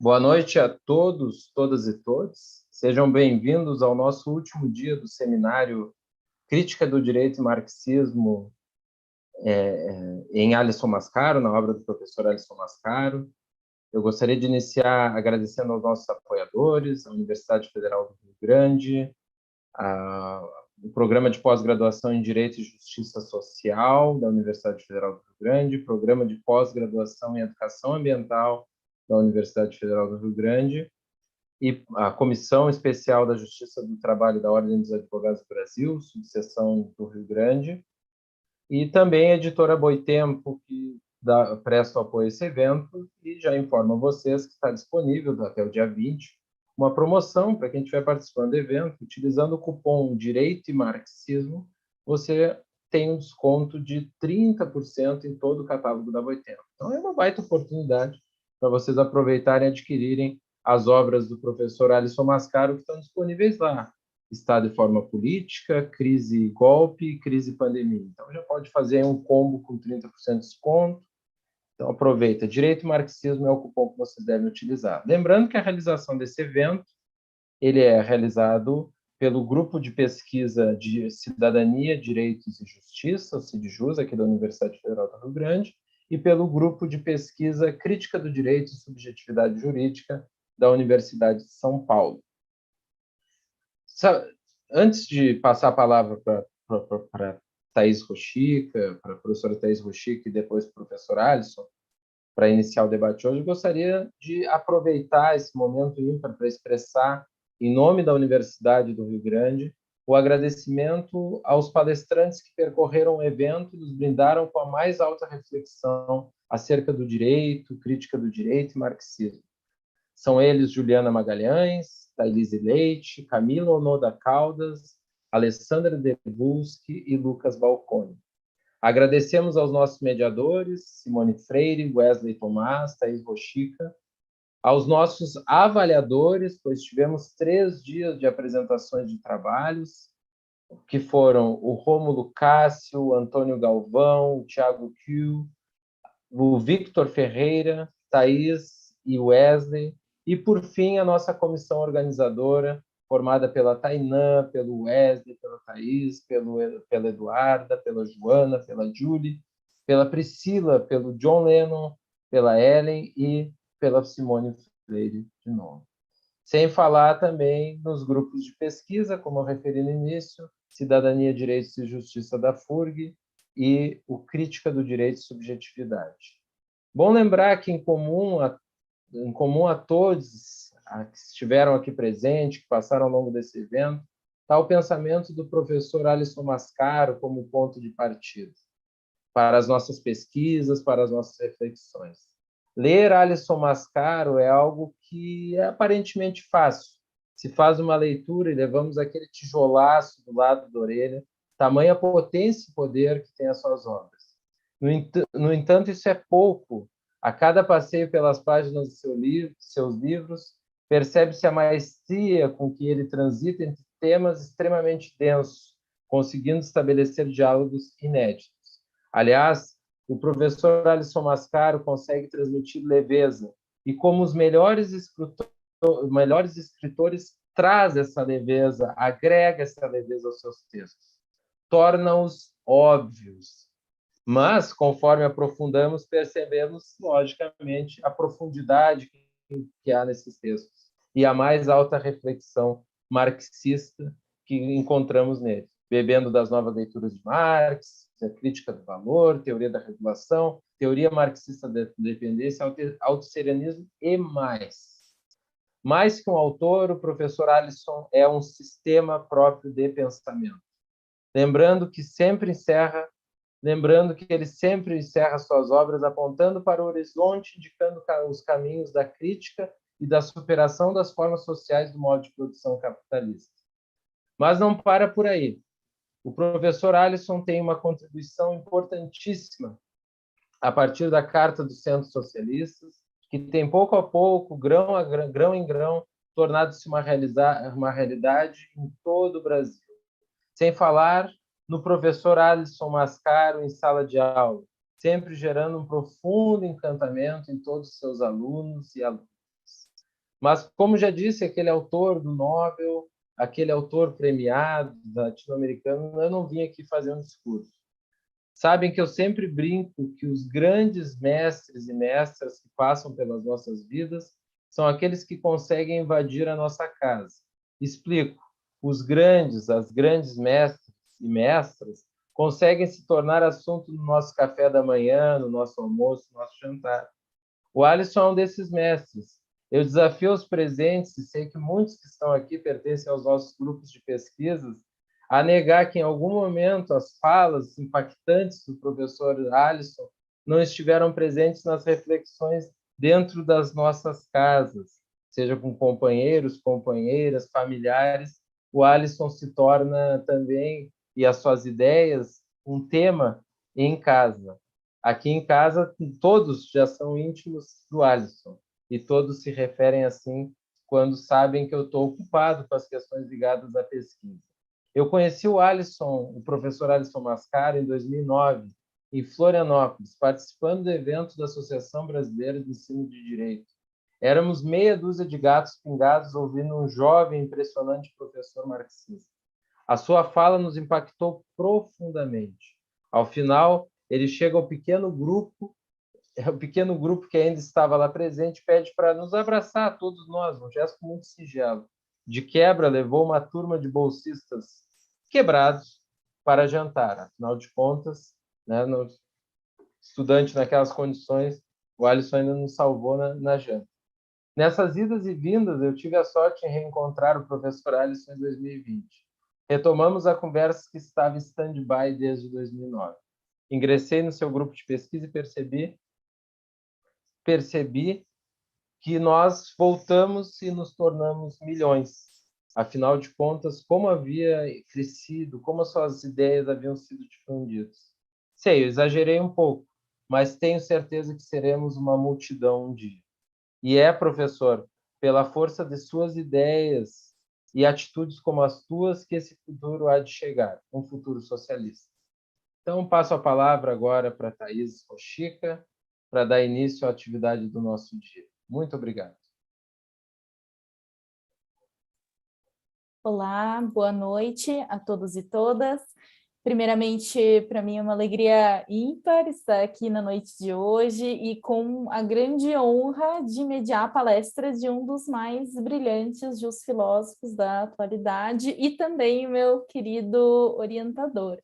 Boa noite a todos, todas e todos. Sejam bem-vindos ao nosso último dia do seminário Crítica do Direito e Marxismo em Alisson Mascaro, na obra do professor Alisson Mascaro. Eu gostaria de iniciar agradecendo aos nossos apoiadores, a Universidade Federal do Rio Grande, o Programa de Pós-Graduação em Direito e Justiça Social da Universidade Federal do Rio Grande, Programa de Pós-Graduação em Educação Ambiental da Universidade Federal do Rio Grande, e a Comissão Especial da Justiça do Trabalho da Ordem dos Advogados do Brasil, subseção do Rio Grande, e também a editora Boitempo, que presta apoio a esse evento, e já informo a vocês que está disponível até o dia 20 uma promoção para quem estiver participando do evento, utilizando o cupom Direito e Marxismo, você tem um desconto de 30% em todo o catálogo da Boitempo. Então é uma baita oportunidade para vocês aproveitarem e adquirirem as obras do professor Alisson Mascaro, que estão disponíveis lá. Estado e forma política, crise golpe e crise pandemia. Então já pode fazer um combo com 30% de desconto. Então aproveita. Direito e Marxismo é o cupom que vocês devem utilizar. Lembrando que a realização desse evento, ele é realizado pelo Grupo de Pesquisa de Cidadania, Direitos e Justiça, o CIDJUS, aqui da Universidade Federal do Rio Grande, e pelo Grupo de Pesquisa Crítica do Direito e Subjetividade Jurídica da Universidade de São Paulo. Antes de passar a palavra para Thaís Rochica, para a professora Thaís Rochica e depois para o professor Alisson, para iniciar o debate hoje, eu gostaria de aproveitar esse momento ímpar para expressar, em nome da Universidade do Rio Grande, o agradecimento aos palestrantes que percorreram o evento e nos brindaram com a mais alta reflexão acerca do direito, crítica do direito e marxismo. São eles Juliana Magalhães, Thailise Leite, Camila Onoda Caldas, Alessandra Debulski e Lucas Balcone. Agradecemos aos nossos mediadores, Simone Freire, Wesley Tomás, Thaís Rochica, aos nossos avaliadores, pois tivemos 3 dias de apresentações de trabalhos, que foram o Rômulo Cássio, o Antônio Galvão, o Thiago Kiu, o Victor Ferreira, Thaís e Wesley, e, por fim, a nossa comissão organizadora, formada pela Tainã, pelo Wesley, pela Thaís, pela Eduarda, pela Joana, pela Julie, pela Priscila, pelo John Lennon, pela Ellen e pela Simone Freire, de novo. Sem falar também nos grupos de pesquisa, como eu referi no início, Cidadania, Direitos e Justiça da FURG e o Crítica do Direito e Subjetividade. Bom lembrar que, em comum a todos que estiveram aqui presentes, que passaram ao longo desse evento, está o pensamento do professor Alisson Mascaro como ponto de partida para as nossas pesquisas, para as nossas reflexões. Ler Alisson Mascaro é algo que é aparentemente fácil. Se faz uma leitura e levamos aquele tijolaço do lado da orelha, tamanha potência e poder que tem as suas obras. No entanto, isso é pouco. A cada passeio pelas páginas de seus livros, percebe-se a maestria com que ele transita entre temas extremamente densos, conseguindo estabelecer diálogos inéditos. Aliás, o professor Alisson Mascaro consegue transmitir leveza, e como os melhores escritores, traz essa leveza, agrega essa leveza aos seus textos, torna-os óbvios. Mas, conforme aprofundamos, percebemos, logicamente, a profundidade que há nesses textos e a mais alta reflexão marxista que encontramos nele, bebendo das novas leituras de Marx, a crítica do valor, teoria da regulação, teoria marxista da dependência, autosserianismo e mais. Mais que um autor, o professor Alisson é um sistema próprio de pensamento. Lembrando que ele sempre encerra suas obras apontando para o horizonte, indicando os caminhos da crítica e da superação das formas sociais do modo de produção capitalista. Mas não para por aí. O professor Alisson tem uma contribuição importantíssima a partir da Carta dos Centros Socialistas, que tem pouco a pouco, grão em grão, tornado-se uma realidade em todo o Brasil. Sem falar no professor Alisson Mascaro em sala de aula, sempre gerando um profundo encantamento em todos os seus alunos e alunas. Mas, como já disse, aquele autor do Nobel, aquele autor premiado latino-americano, eu não vim aqui fazer um discurso. Sabem que eu sempre brinco que os grandes mestres e mestras que passam pelas nossas vidas são aqueles que conseguem invadir a nossa casa. Explico. As grandes mestres e mestras conseguem se tornar assunto no nosso café da manhã, no nosso almoço, no nosso jantar. O Alisson é um desses mestres. Eu desafio os presentes, e sei que muitos que estão aqui pertencem aos nossos grupos de pesquisas, a negar que em algum momento as falas impactantes do professor Alisson não estiveram presentes nas reflexões dentro das nossas casas, seja com companheiros, companheiras, familiares. O Alisson se torna também, e as suas ideias, um tema em casa. Aqui em casa, todos já são íntimos do Alisson e todos se referem assim quando sabem que eu estou ocupado com as questões ligadas à pesquisa. Eu conheci o Alisson, o professor Alisson Mascaro, em 2009, em Florianópolis, participando do evento da Associação Brasileira de Ensino de Direito. Éramos meia dúzia de gatos pingados ouvindo um jovem, impressionante professor marxista. A sua fala nos impactou profundamente. Ao final, ele chega ao pequeno grupo, o pequeno grupo que ainda estava lá presente, pede para nos abraçar, todos nós, um gesto muito singelo. De quebra, levou uma turma de bolsistas quebrados para jantar. Afinal de contas, né, no, estudante naquelas condições, o Alisson ainda nos salvou na janta. Nessas idas e vindas, eu tive a sorte em reencontrar o professor Alisson em 2020. Retomamos a conversa que estava em stand-by desde 2009. Ingressei no seu grupo de pesquisa e percebi que nós voltamos e nos tornamos milhões. Afinal de contas, como havia crescido, como as suas ideias haviam sido difundidas. Sei, eu exagerei um pouco, mas tenho certeza que seremos uma multidão um dia. E é, professor, pela força de suas ideias e atitudes como as tuas que esse futuro há de chegar, um futuro socialista. Então, passo a palavra agora para a Thaís Rochica, para dar início à atividade do nosso dia. Muito obrigado. Olá, boa noite a todos e todas. Primeiramente, para mim é uma alegria ímpar estar aqui na noite de hoje e com a grande honra de mediar a palestra de um dos mais brilhantes dos filósofos da atualidade e também o meu querido orientador.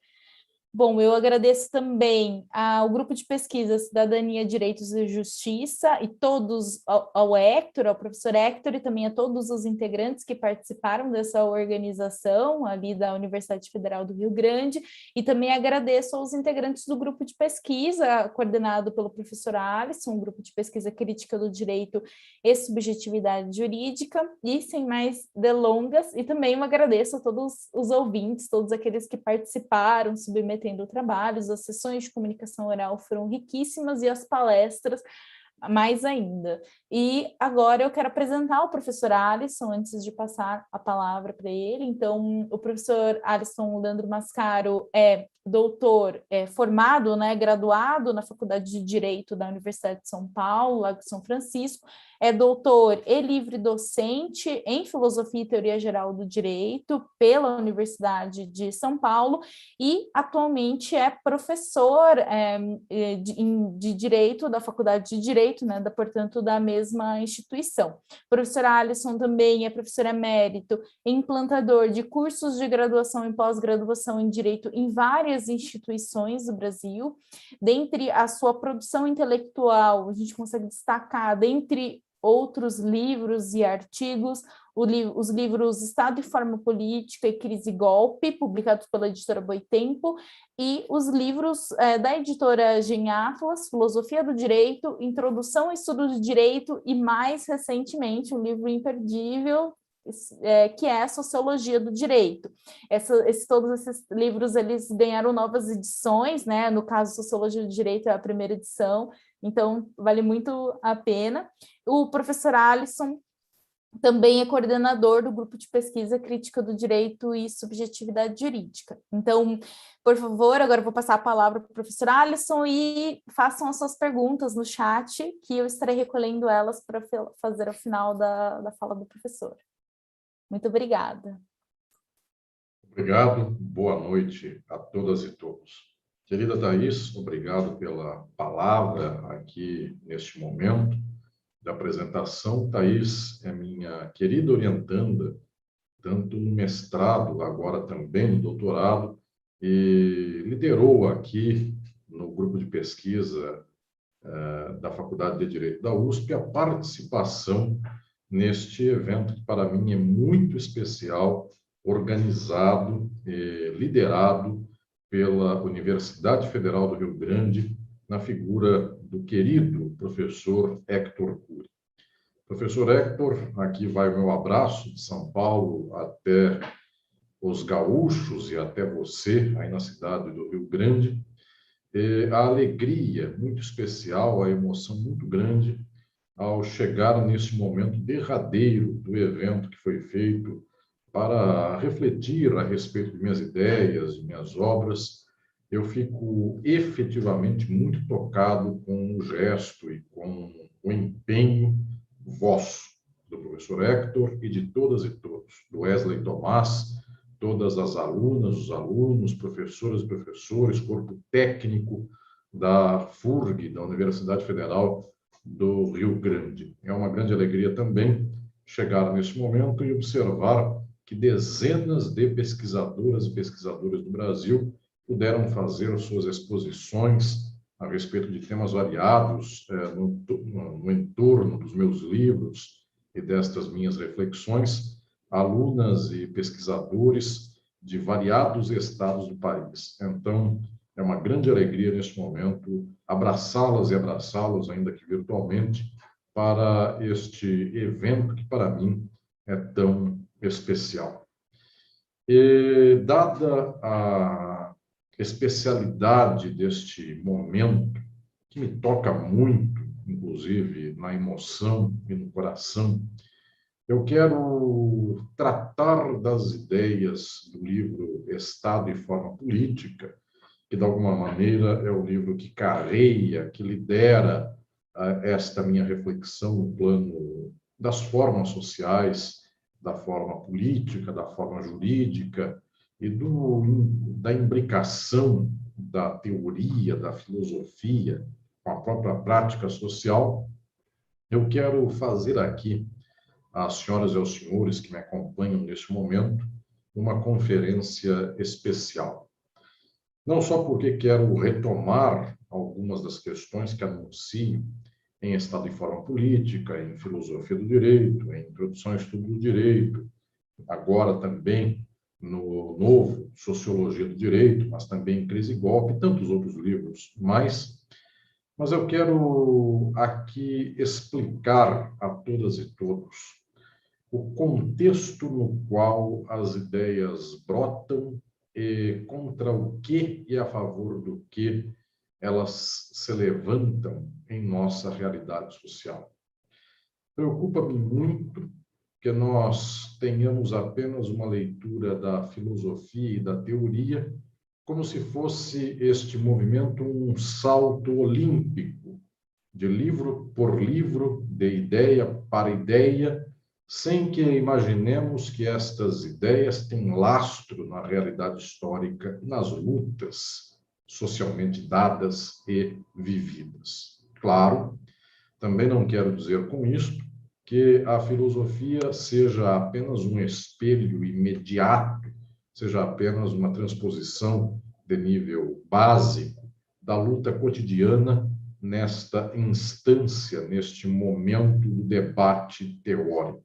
Bom, eu agradeço também ao grupo de pesquisa Cidadania, Direitos e Justiça e todos, ao Hector, ao professor Hector e também a todos os integrantes que participaram dessa organização ali da Universidade Federal do Rio Grande e também agradeço aos integrantes do grupo de pesquisa coordenado pelo professor Alisson, um grupo de pesquisa crítica do direito e subjetividade jurídica e sem mais delongas e também eu agradeço a todos os ouvintes, todos aqueles que participaram, submetendo trabalhos, as sessões de comunicação oral foram riquíssimas e as palestras mais ainda. E agora eu quero apresentar o professor Alisson, antes de passar a palavra para ele. Então, o professor Alisson Leandro Mascaro é doutor, formado, né, graduado na Faculdade de Direito da Universidade de São Paulo, lá de São Francisco, é doutor e livre docente em Filosofia e Teoria Geral do Direito pela Universidade de São Paulo e atualmente é professor de Direito da Faculdade de Direito, né, portanto, da mesma instituição. O professor Alisson também é professor emérito e implantador de cursos de graduação e pós-graduação em Direito em várias instituições do Brasil. Dentre a sua produção intelectual, a gente consegue destacar, dentre outros livros e artigos, os livros Estado e Forma Política e Crise e Golpe, publicados pela editora Boitempo, e os livros da editora Gen Atlas, Filosofia do Direito, Introdução ao Estudo do Direito e, mais recentemente, um livro imperdível, que é a Sociologia do Direito. Todos esses livros eles ganharam novas edições, né? No caso, Sociologia do Direito é a primeira edição, então vale muito a pena. O professor Alisson também é coordenador do grupo de pesquisa crítica do direito e subjetividade jurídica. Então, por favor, agora eu vou passar a palavra para o professor Alisson e façam as suas perguntas no chat, que eu estarei recolhendo elas para fazer ao final da fala do professor. Muito obrigada. Obrigado, boa noite a todas e todos. Querida Thaís, obrigado pela palavra aqui neste momento da apresentação. Thaís é minha querida orientanda, tanto no mestrado, agora também no doutorado, e liderou aqui no grupo de pesquisa da Faculdade de Direito da USP a participação neste evento que para mim é muito especial, organizado e liderado pela Universidade Federal do Rio Grande, na figura do querido professor Hector Cury. Professor Hector, aqui vai o meu abraço de São Paulo até os gaúchos e até você, aí na cidade do Rio Grande. A alegria muito especial, a emoção muito grande ao chegar nesse momento derradeiro do evento que foi feito para refletir a respeito de minhas ideias, de minhas obras. Eu fico efetivamente muito tocado com o gesto e com o empenho vosso, do professor Hector e de todas e todos, do Wesley Tomás, todas as alunas, os alunos, professoras e professores, corpo técnico da FURG, da Universidade Federal do Rio Grande. É uma grande alegria também chegar nesse momento e observar que dezenas de pesquisadoras e pesquisadores do Brasil puderam fazer suas exposições a respeito de temas variados no entorno dos meus livros e destas minhas reflexões, alunas e pesquisadores de variados estados do país. Então, é uma grande alegria neste momento abraçá-las e abraçá-los, ainda que virtualmente, para este evento que para mim é tão especial. E, dada a especialidade deste momento, que me toca muito, inclusive na emoção e no coração, eu quero tratar das ideias do livro Estado e Forma Política, que, de alguma maneira, é o livro que carreia, que lidera esta minha reflexão no plano das formas sociais, da forma política, da forma jurídica e da imbricação da teoria, da filosofia com a própria prática social. Eu quero fazer aqui às senhoras e aos senhores que me acompanham neste momento uma conferência especial. Não só porque quero retomar algumas das questões que anuncio em Estado e Forma Política, em Filosofia do Direito, em Introdução ao Estudo do Direito, agora também no novo Sociologia do Direito, mas também em Crise e Golpe, e tantos outros livros mais. Mas eu quero aqui explicar a todas e todos o contexto no qual as ideias brotam e contra o que e a favor do que elas se levantam em nossa realidade social. Preocupa-me muito que nós tenhamos apenas uma leitura da filosofia e da teoria como se fosse este movimento um salto olímpico, de livro por livro, de ideia para ideia, sem que imaginemos que estas ideias têm lastro na realidade histórica, nas lutas socialmente dadas e vividas. Claro, também não quero dizer com isto que a filosofia seja apenas um espelho imediato, seja apenas uma transposição de nível básico da luta cotidiana nesta instância, neste momento do debate teórico.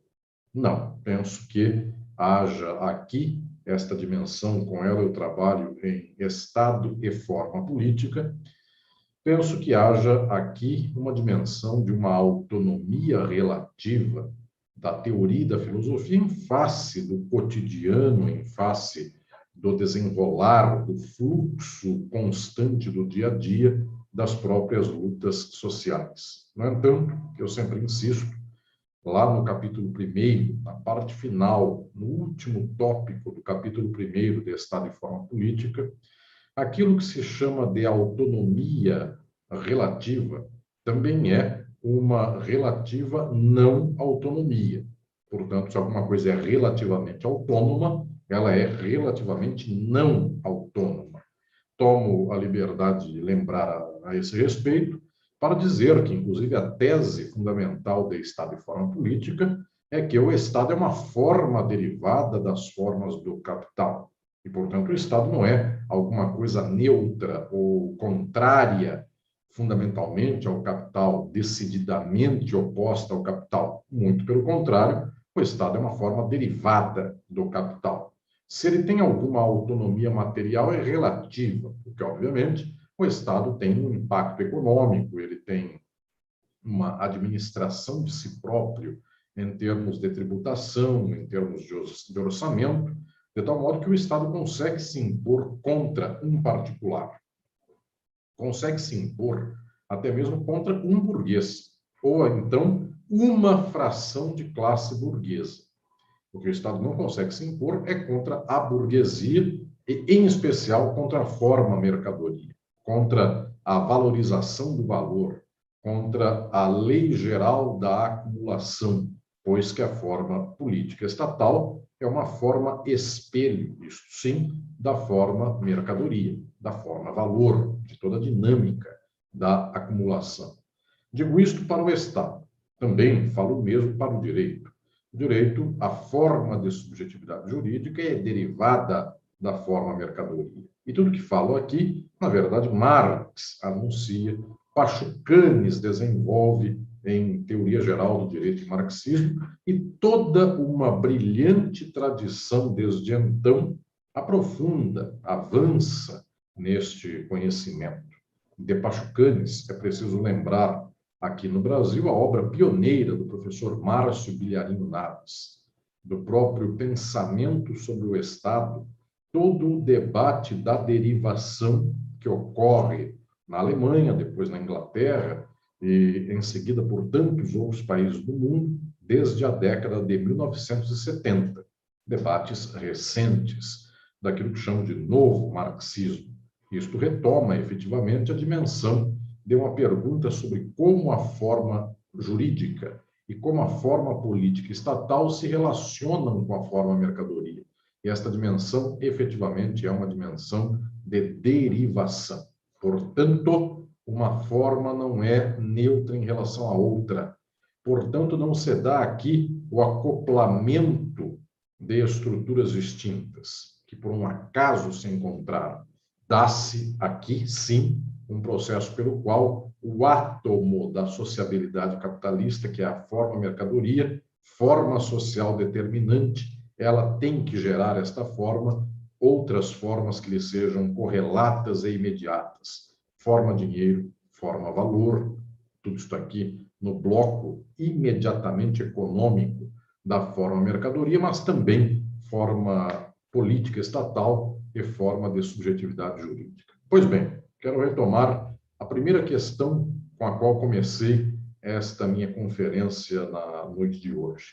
Não, penso que haja aqui esta dimensão, com ela eu trabalho em Estado e Forma Política. Penso que haja aqui uma dimensão de uma autonomia relativa da teoria e da filosofia em face do cotidiano, em face do desenrolar, do fluxo constante do dia a dia das próprias lutas sociais. No entanto, eu sempre insisto lá no capítulo 1º, na parte final, no último tópico do capítulo 1º de Estado e Forma Política, aquilo que se chama de autonomia relativa também é uma relativa não autonomia. Portanto, se alguma coisa é relativamente autônoma, ela é relativamente não autônoma. Tomo a liberdade de lembrar a esse respeito para dizer que, inclusive, a tese fundamental de Estado e Forma Política é que o Estado é uma forma derivada das formas do capital. E, portanto, o Estado não é alguma coisa neutra ou contrária fundamentalmente ao capital, decididamente oposta ao capital. Muito pelo contrário, o Estado é uma forma derivada do capital. Se ele tem alguma autonomia material, é relativa, porque, obviamente, o Estado tem um impacto econômico, ele tem uma administração de si próprio em termos de tributação, em termos de orçamento, de tal modo que o Estado consegue se impor contra um particular, consegue se impor até mesmo contra um burguês, ou então uma fração de classe burguesa. O que o Estado não consegue se impor é contra a burguesia e, em especial, contra a forma mercadoria, contra a valorização do valor, contra a lei geral da acumulação, pois que a forma política estatal é uma forma espelho, isto sim, da forma mercadoria, da forma valor, de toda a dinâmica da acumulação. Digo isto para o Estado. Também falo o mesmo para o direito. O direito, a forma de subjetividade jurídica é derivada da forma mercadoria. E tudo que falo aqui, na verdade, Marx anuncia, Pachucanes desenvolve em Teoria Geral do Direito e Marxismo, e toda uma brilhante tradição desde então aprofunda, avança neste conhecimento. De Pachucanes, é preciso lembrar aqui no Brasil a obra pioneira do professor Márcio Bilharinho Naves, do próprio pensamento sobre o Estado, todo o debate da derivação que ocorre na Alemanha, depois na Inglaterra, e em seguida por tantos outros países do mundo, desde a década de 1970. Debates recentes daquilo que chamo de novo marxismo. Isto retoma, efetivamente, a dimensão de uma pergunta sobre como a forma jurídica e como a forma política estatal se relacionam com a forma mercadoria. E esta dimensão, efetivamente, é uma dimensão de derivação. Portanto, uma forma não é neutra em relação à outra. Portanto, não se dá aqui o acoplamento de estruturas distintas, que por um acaso se encontraram. Dá-se aqui, sim, um processo pelo qual o átomo da sociabilidade capitalista, que é a forma mercadoria, forma social determinante, ela tem que gerar esta forma, outras formas que lhe sejam correlatas e imediatas. Forma dinheiro, forma valor, tudo isso aqui no bloco imediatamente econômico da forma mercadoria, mas também forma política estatal e forma de subjetividade jurídica. Pois bem, quero retomar a primeira questão com a qual comecei esta minha conferência na noite de hoje.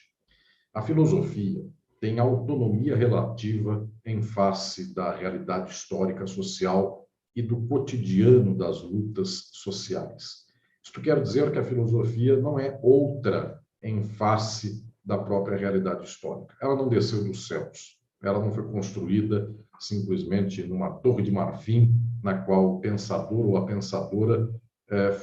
A filosofia tem autonomia relativa em face da realidade histórica social e do cotidiano das lutas sociais. Isto quer dizer que a filosofia não é outra em face da própria realidade histórica. Ela não desceu dos céus. Ela não foi construída simplesmente numa torre de marfim, na qual o pensador ou a pensadora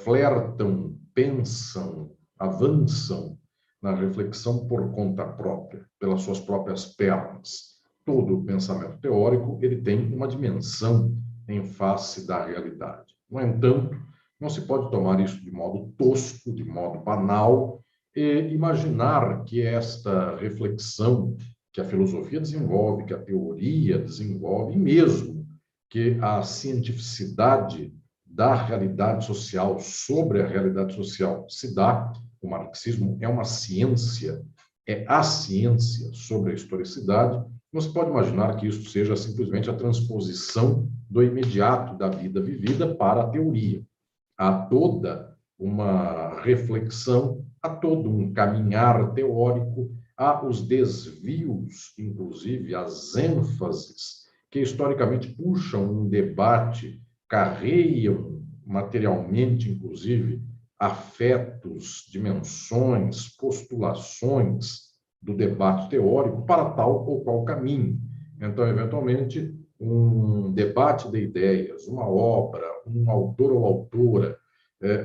flertam, pensam, avançam na reflexão por conta própria, pelas suas próprias pernas. Todo o pensamento teórico ele tem uma dimensão em face da realidade. No entanto, não se pode tomar isso de modo tosco, de modo banal, e imaginar que esta reflexão que a filosofia desenvolve, que a teoria desenvolve, e mesmo que a cientificidade da realidade social, sobre a realidade social, se dá. O marxismo é uma ciência, é a ciência sobre a historicidade. Não se pode imaginar que isso seja simplesmente a transposição do imediato da vida vivida para a teoria. Há toda uma reflexão há todo um caminhar teórico, há os desvios, inclusive as ênfases, que historicamente puxam um debate, carreiam materialmente, inclusive, afetos, dimensões, postulações do debate teórico para tal ou qual caminho. Então, eventualmente, um debate de ideias, uma obra, um autor ou autora,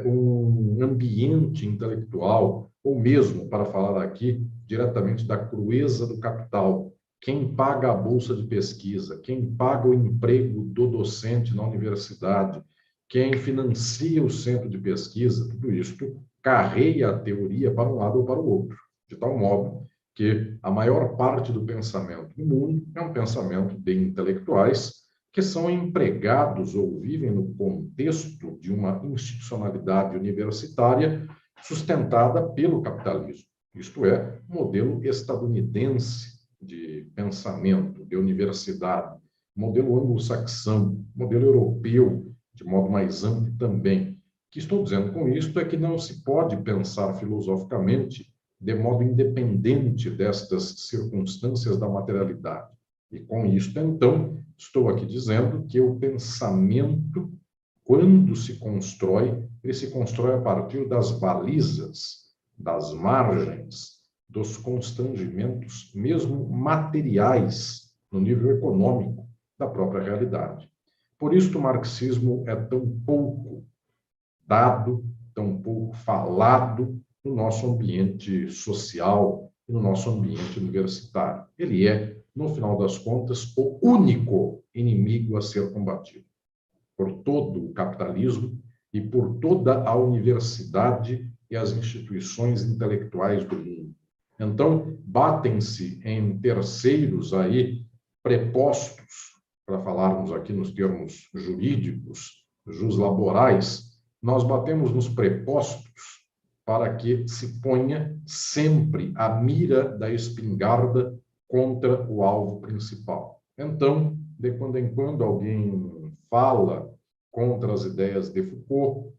um ambiente intelectual, ou mesmo, para falar aqui diretamente da crueza do capital, quem paga a bolsa de pesquisa, quem paga o emprego do docente na universidade, quem financia o centro de pesquisa, tudo isto carreia a teoria para um lado ou para o outro, de tal modo que a maior parte do pensamento do mundo é um pensamento de intelectuais que são empregados ou vivem no contexto de uma institucionalidade universitária sustentada pelo capitalismo. Isto é, modelo estadunidense de pensamento, de universidade, modelo anglo-saxão, modelo europeu, de modo mais amplo também. O que estou dizendo com isto é que não se pode pensar filosoficamente de modo independente destas circunstâncias da materialidade. E com isto, então, estou aqui dizendo que o pensamento, quando se constrói, ele se constrói a partir das balizas, das margens, dos constrangimentos, mesmo materiais, no nível econômico da própria realidade. Por isso, o marxismo é tão pouco dado, tão pouco falado no nosso ambiente social e no nosso ambiente universitário. Ele é, no final das contas, o único inimigo a ser combatido por todo o capitalismo e por toda a universidade e as instituições intelectuais do mundo. Então, batem-se em terceiros aí prepostos, para falarmos aqui nos termos jurídicos, juslaborais, nós batemos nos prepostos para que se ponha sempre a mira da espingarda contra o alvo principal. Então, de quando em quando, alguém fala contra as ideias de Foucault,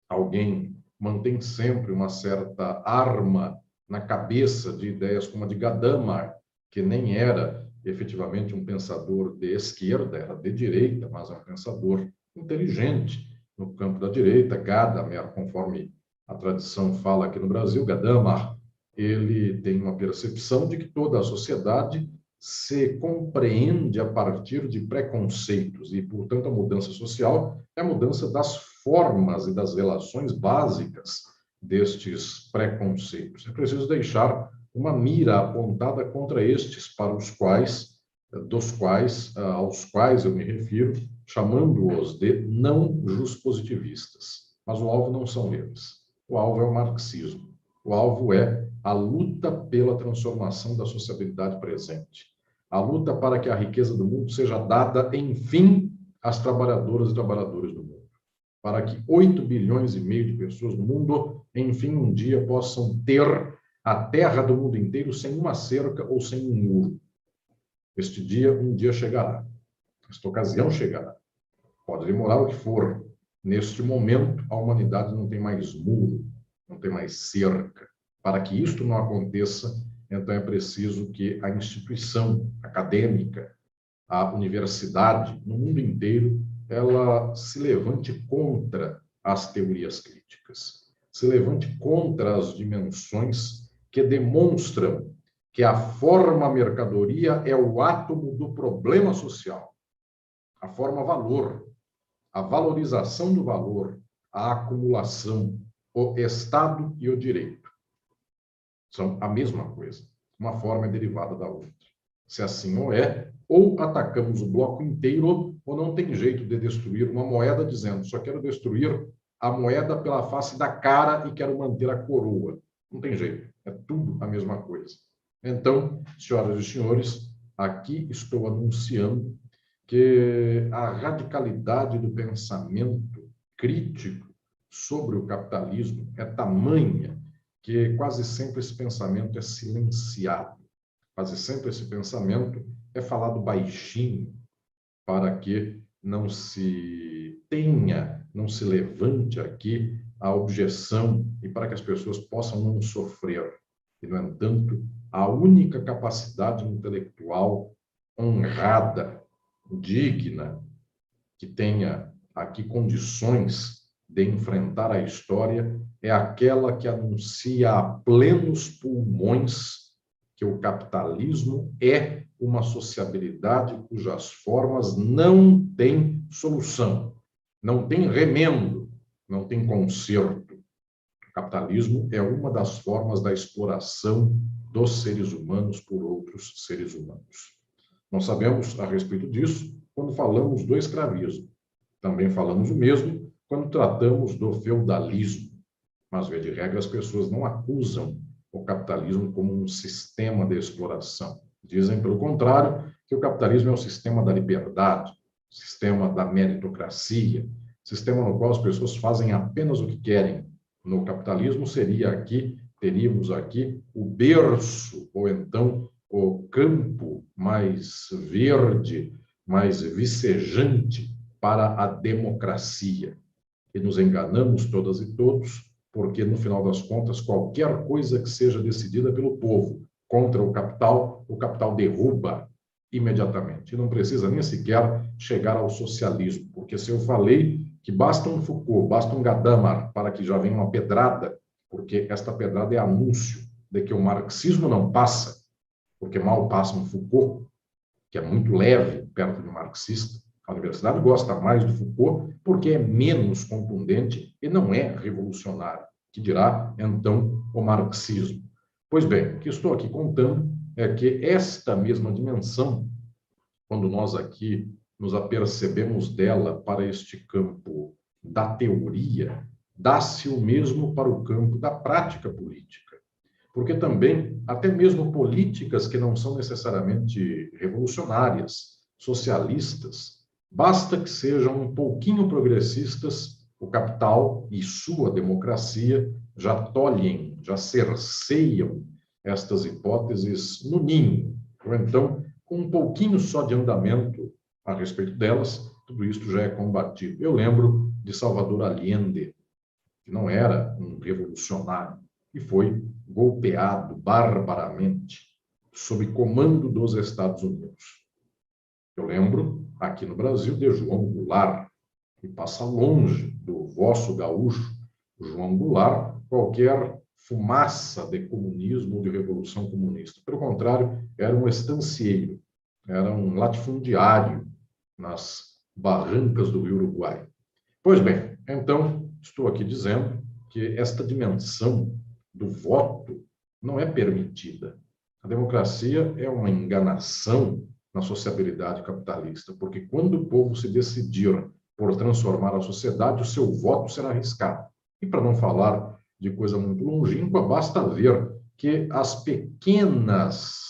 alguém mantém sempre uma certa arma na cabeça de ideias como a de Gadamer, que nem era efetivamente um pensador de esquerda, era de direita, mas é um pensador inteligente no campo da direita. Gadamer, conforme a tradição fala aqui no Brasil, Gadamer, ele tem uma percepção de que toda a sociedade se compreende a partir de preconceitos e, portanto, a mudança social é a mudança das formas e das relações básicas destes preconceitos. É preciso deixar uma mira apontada contra estes, para os quais, aos quais eu me refiro, chamando-os de não juspositivistas. Mas o alvo não são eles. O alvo é o marxismo. O alvo é a luta pela transformação da sociabilidade presente. A luta para que a riqueza do mundo seja dada, enfim, às trabalhadoras e trabalhadores do mundo. Para que 8,5 bilhões de pessoas no mundo, enfim, um dia possam ter a terra do mundo inteiro sem uma cerca ou sem um muro. Este dia, um dia chegará. Esta ocasião chegará. Pode demorar o que for. Neste momento, a humanidade não tem mais muro, não tem mais cerca. Para que isto não aconteça, então é preciso que a instituição acadêmica, a universidade, no mundo inteiro, ela se levante contra as teorias críticas, se levante contra as dimensões que demonstram que a forma mercadoria é o átomo do problema social, a forma valor, a valorização do valor, a acumulação, o Estado e o direito. São a mesma coisa. Uma forma é derivada da outra. Se assim não é, ou atacamos o bloco inteiro, ou não tem jeito de destruir uma moeda dizendo só quero destruir a moeda pela face da cara e quero manter a coroa. Não tem jeito. É tudo a mesma coisa. Então, senhoras e senhores, aqui estou anunciando que a radicalidade do pensamento crítico sobre o capitalismo é tamanha que quase sempre esse pensamento é silenciado. Quase sempre esse pensamento é falado baixinho para que não se tenha, não se levante aqui a objeção e para que as pessoas possam não sofrer. E, no entanto, a única capacidade intelectual honrada, digna, que tenha aqui condições de enfrentar a história, é aquela que anuncia a plenos pulmões que o capitalismo é uma sociabilidade cujas formas não têm solução, não tem remendo, não tem conserto. O capitalismo é uma das formas da exploração dos seres humanos por outros seres humanos. Nós sabemos a respeito disso quando falamos do escravismo. Também falamos o mesmo quando tratamos do feudalismo. Mas, via de regra, as pessoas não acusam o capitalismo como um sistema de exploração. Dizem, pelo contrário, que o capitalismo é um sistema da liberdade, sistema da meritocracia, sistema no qual as pessoas fazem apenas o que querem. No capitalismo teríamos aqui o berço, ou então o campo mais verde, mais vicejante para a democracia. E nos enganamos todas e todos, porque, no final das contas, qualquer coisa que seja decidida pelo povo contra o capital derruba imediatamente. E não precisa nem sequer chegar ao socialismo, porque se eu falei que basta um Foucault, basta um Gadamer para que já venha uma pedrada, porque esta pedrada é anúncio de que o marxismo não passa, porque mal passa um Foucault, que é muito leve perto do marxista. A universidade gosta mais do Foucault porque é menos contundente e não é revolucionário, que dirá, então, o marxismo. Pois bem, o que estou aqui contando é que esta mesma dimensão, quando nós aqui nos apercebemos dela para este campo da teoria, dá-se o mesmo para o campo da prática política. Porque também, até mesmo políticas que não são necessariamente revolucionárias, socialistas, basta que sejam um pouquinho progressistas, o capital e sua democracia já tolhem, já cerceiam estas hipóteses no ninho. Ou então, com um pouquinho só de andamento a respeito delas, tudo isso já é combatido. Eu lembro de Salvador Allende, que não era um revolucionário, e foi golpeado barbaramente sob comando dos Estados Unidos. Eu lembro, aqui no Brasil, de João Goulart, que passa longe do vosso gaúcho, João Goulart, qualquer fumaça de comunismo ou de revolução comunista. Pelo contrário, era um estancieiro, era um latifundiário nas barrancas do Rio Uruguai. Pois bem, então, estou aqui dizendo que esta dimensão do voto não é permitida. A democracia é uma enganação na sociabilidade capitalista, porque quando o povo se decidir por transformar a sociedade, o seu voto será arriscado. E para não falar de coisa muito longínqua, basta ver que as pequenas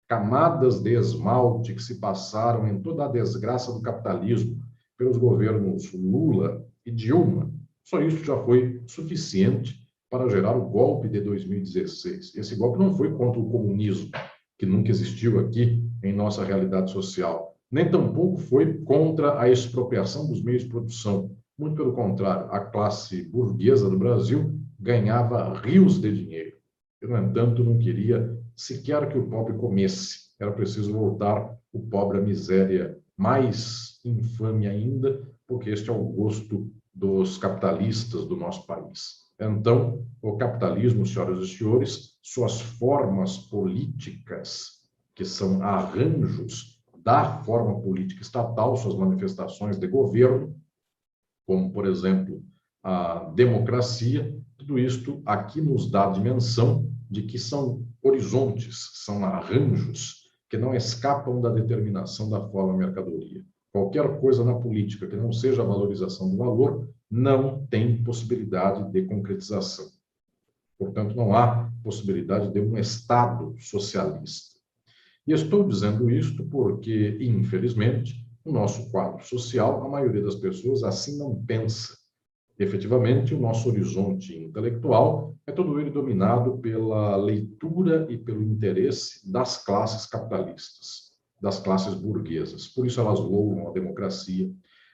camadas de esmalte que se passaram em toda a desgraça do capitalismo pelos governos Lula e Dilma, só isso já foi suficiente para gerar o golpe de 2016. Esse golpe não foi contra o comunismo, que nunca existiu aqui em nossa realidade social, nem tampouco foi contra a expropriação dos meios de produção. Muito pelo contrário, a classe burguesa do Brasil ganhava rios de dinheiro. Eu, no entanto, não queria sequer que o pobre comesse. Era preciso voltar o pobre à miséria mais infame ainda, porque este é o gosto dos capitalistas do nosso país. Então, o capitalismo, senhoras e senhores, suas formas políticas, que são arranjos da forma política estatal, suas manifestações de governo, como, por exemplo, a democracia, tudo isto aqui nos dá a dimensão de que são horizontes, são arranjos que não escapam da determinação da forma mercadoria. Qualquer coisa na política que não seja a valorização do valor não tem possibilidade de concretização. Portanto, não há possibilidade de um Estado socialista. E estou dizendo isto porque, infelizmente, no nosso quadro social, a maioria das pessoas assim não pensa. Efetivamente, o nosso horizonte intelectual é todo ele dominado pela leitura e pelo interesse das classes capitalistas, das classes burguesas. Por isso elas louvam a democracia,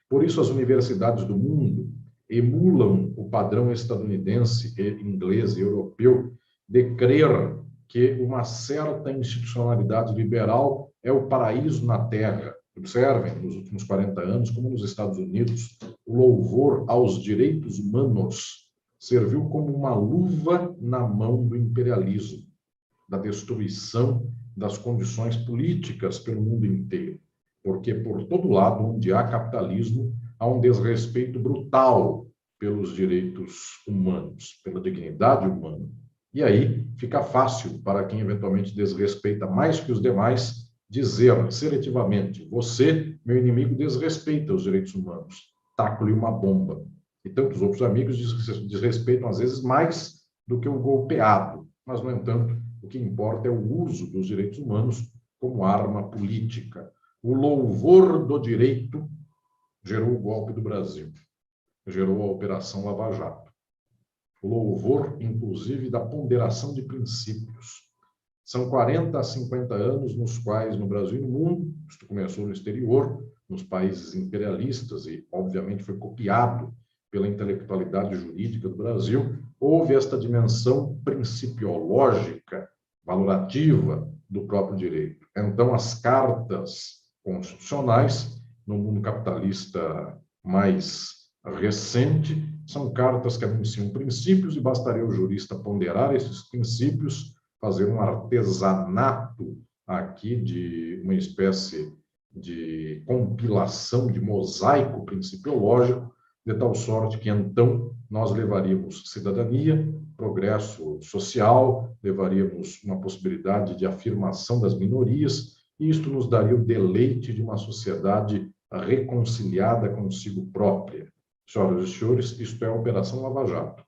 por isso as universidades do mundo emulam o padrão estadunidense, inglês e europeu de crer que uma certa institucionalidade liberal é o paraíso na Terra. Observem, nos últimos 40 anos, como nos Estados Unidos, o louvor aos direitos humanos serviu como uma luva na mão do imperialismo, da destruição das condições políticas pelo mundo inteiro. Porque, por todo lado, onde há capitalismo, há um desrespeito brutal pelos direitos humanos, pela dignidade humana. E aí fica fácil para quem eventualmente desrespeita mais que os demais dizer seletivamente: você, meu inimigo, desrespeita os direitos humanos, taco-lhe uma bomba. E tantos outros amigos desrespeitam, às vezes, mais do que o golpeado. Mas, no entanto, o que importa é o uso dos direitos humanos como arma política. O louvor do direito gerou o golpe do Brasil, gerou a Operação Lava Jato. O louvor, inclusive, da ponderação de princípios. São 40 a 50 anos nos quais, no Brasil e no mundo, isto começou no exterior, nos países imperialistas e, obviamente, foi copiado pela intelectualidade jurídica do Brasil, houve esta dimensão principiológica, valorativa do próprio direito. Então, as cartas constitucionais, no mundo capitalista mais recente, são cartas que anunciam princípios e bastaria o jurista ponderar esses princípios, fazer um artesanato aqui de uma espécie de compilação, de mosaico principiológico, de tal sorte que, então, nós levaríamos cidadania, progresso social, levaríamos uma possibilidade de afirmação das minorias, e isto nos daria o deleite de uma sociedade reconciliada consigo própria. Senhoras e senhores, isto é a Operação Lava Jato,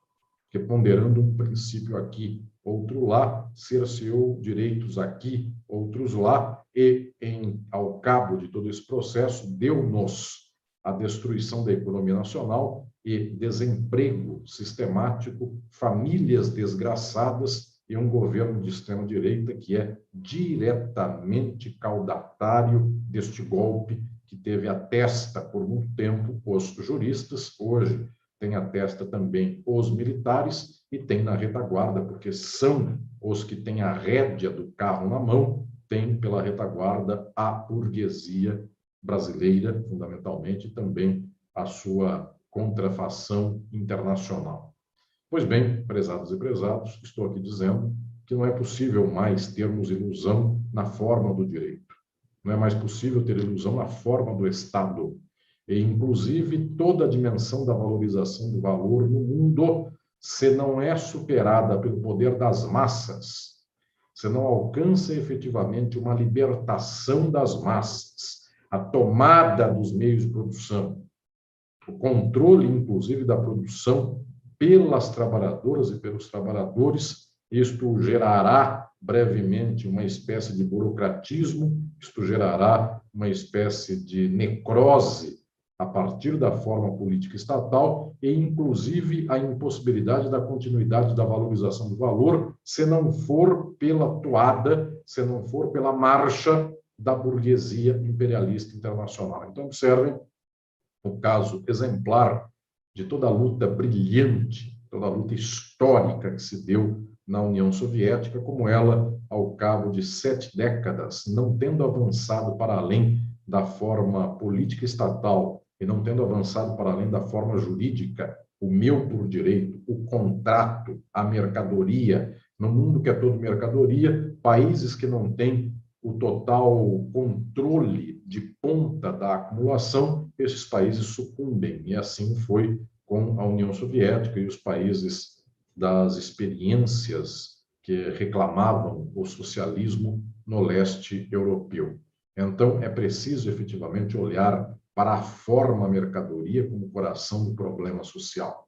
que, ponderando um princípio aqui, outro lá, cerceou direitos aqui, outros lá, e, ao cabo de todo esse processo, deu-nos a destruição da economia nacional e desemprego sistemático, famílias desgraçadas e um governo de extrema-direita que é diretamente caudatário deste golpe, que teve à testa por muito tempo os juristas, hoje tem à testa também os militares e tem na retaguarda, porque são os que têm a rédea do carro na mão, tem pela retaguarda a burguesia brasileira, fundamentalmente, e também a sua contrafação internacional. Pois bem, prezados e prezados, estou aqui dizendo que não é possível mais termos ilusão na forma do direito. Não é mais possível ter ilusão na forma do Estado. E, inclusive, toda a dimensão da valorização do valor no mundo, se não é superada pelo poder das massas, se não alcança efetivamente uma libertação das massas, a tomada dos meios de produção, o controle, inclusive, da produção pelas trabalhadoras e pelos trabalhadores, isto gerará brevemente uma espécie de burocratismo, isto gerará uma espécie de necrose a partir da forma política estatal e, inclusive, a impossibilidade da continuidade da valorização do valor, se não for pela toada, se não for pela marcha da burguesia imperialista internacional. Então, observem o caso exemplar de toda a luta brilhante, toda a luta histórica que se deu na União Soviética, como ela, ao cabo de 7 décadas, não tendo avançado para além da forma política estatal e não tendo avançado para além da forma jurídica, o meu por direito, o contrato, a mercadoria, no mundo que é todo mercadoria, países que não têm o total controle de ponta da acumulação, esses países sucumbem. E assim foi com a União Soviética e os países das experiências que reclamavam o socialismo no leste europeu. Então, é preciso efetivamente olhar para a forma mercadoria como coração do problema social,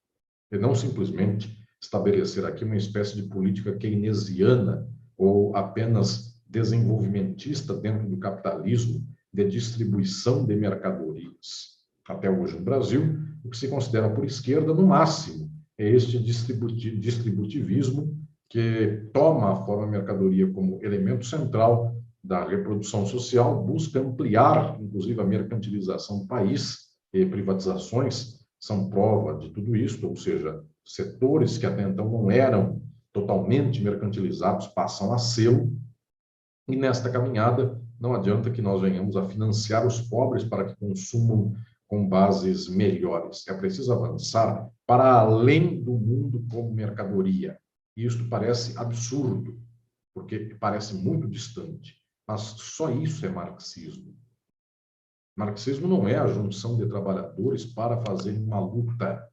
e não simplesmente estabelecer aqui uma espécie de política keynesiana ou apenas desenvolvimentista dentro do capitalismo de distribuição de mercadorias. Até hoje no Brasil, o que se considera por esquerda, no máximo, é este distributivismo que toma a forma mercadoria como elemento central da reprodução social, busca ampliar, inclusive, a mercantilização do país e privatizações, são prova de tudo isso, ou seja, setores que até então não eram totalmente mercantilizados passam a ser, e nesta caminhada não adianta que nós venhamos a financiar os pobres para que consumam com bases melhores. É preciso avançar para além do mundo como mercadoria. E isto parece absurdo, porque parece muito distante, mas só isso é marxismo. Marxismo não é a junção de trabalhadores para fazer uma luta.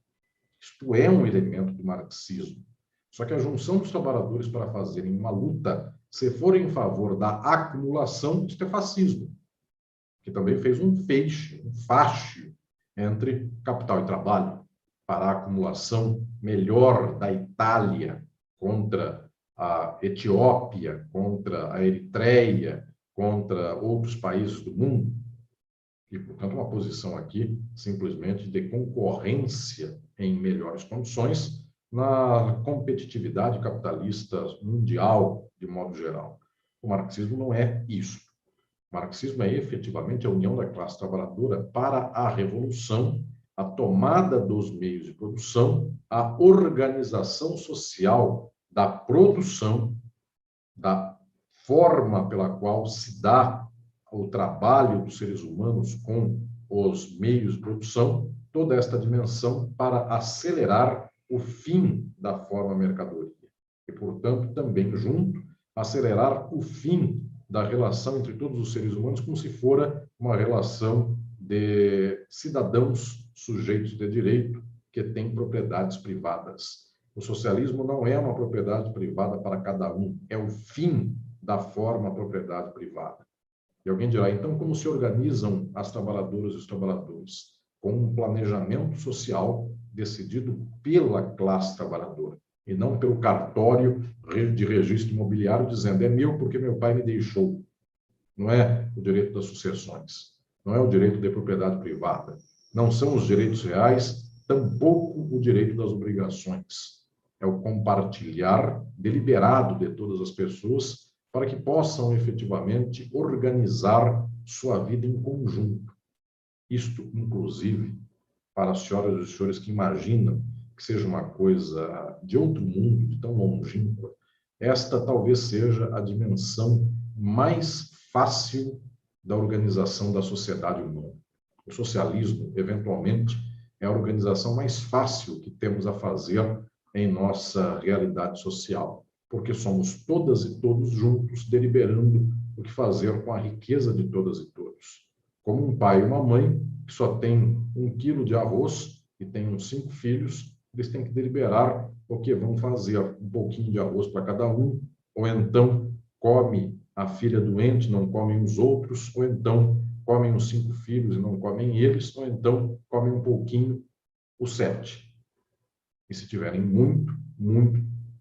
Isto é um elemento do marxismo. Só que a junção dos trabalhadores para fazerem uma luta, se for em favor da acumulação, isto é fascismo, que também fez um feixe, um facho entre capital e trabalho para a acumulação melhor da Itália contra a Etiópia, contra a Eritreia, contra outros países do mundo. E, portanto, uma posição aqui simplesmente de concorrência em melhores condições na competitividade capitalista mundial, de modo geral. O marxismo não é isso. O marxismo é efetivamente a união da classe trabalhadora para a revolução, a tomada dos meios de produção, a organização social da produção, da forma pela qual se dá o trabalho dos seres humanos com os meios de produção, toda esta dimensão para acelerar o fim da forma mercadoria. E, portanto, também junto, acelerar o fim da relação entre todos os seres humanos como se fora uma relação de cidadãos sujeitos de direito que têm propriedades privadas. O socialismo não é uma propriedade privada para cada um, é o fim da forma propriedade privada. E alguém dirá, então, como se organizam as trabalhadoras e os trabalhadores? Com um planejamento social decidido pela classe trabalhadora, e não pelo cartório de registro imobiliário dizendo, é meu porque meu pai me deixou. Não é o direito das sucessões, não é o direito de propriedade privada, não são os direitos reais, tampouco o direito das obrigações. É o compartilhar deliberado de todas as pessoas para que possam efetivamente organizar sua vida em conjunto. Isto, inclusive, para as senhoras e os senhores que imaginam que seja uma coisa de outro mundo, de tão longínqua, esta talvez seja a dimensão mais fácil da organização da sociedade humana. O socialismo, eventualmente, é a organização mais fácil que temos a fazer em nossa realidade social, porque somos todas e todos juntos deliberando o que fazer com a riqueza de todas e todos. Como um pai e uma mãe que só tem 1 quilo de arroz e tem uns 5 filhos, eles têm que deliberar o que vão fazer, um pouquinho de arroz para cada um, ou então come a filha doente, não comem os outros, ou então comem os 5 filhos e não comem eles, ou então comem um pouquinho os 7. E se tiverem muito,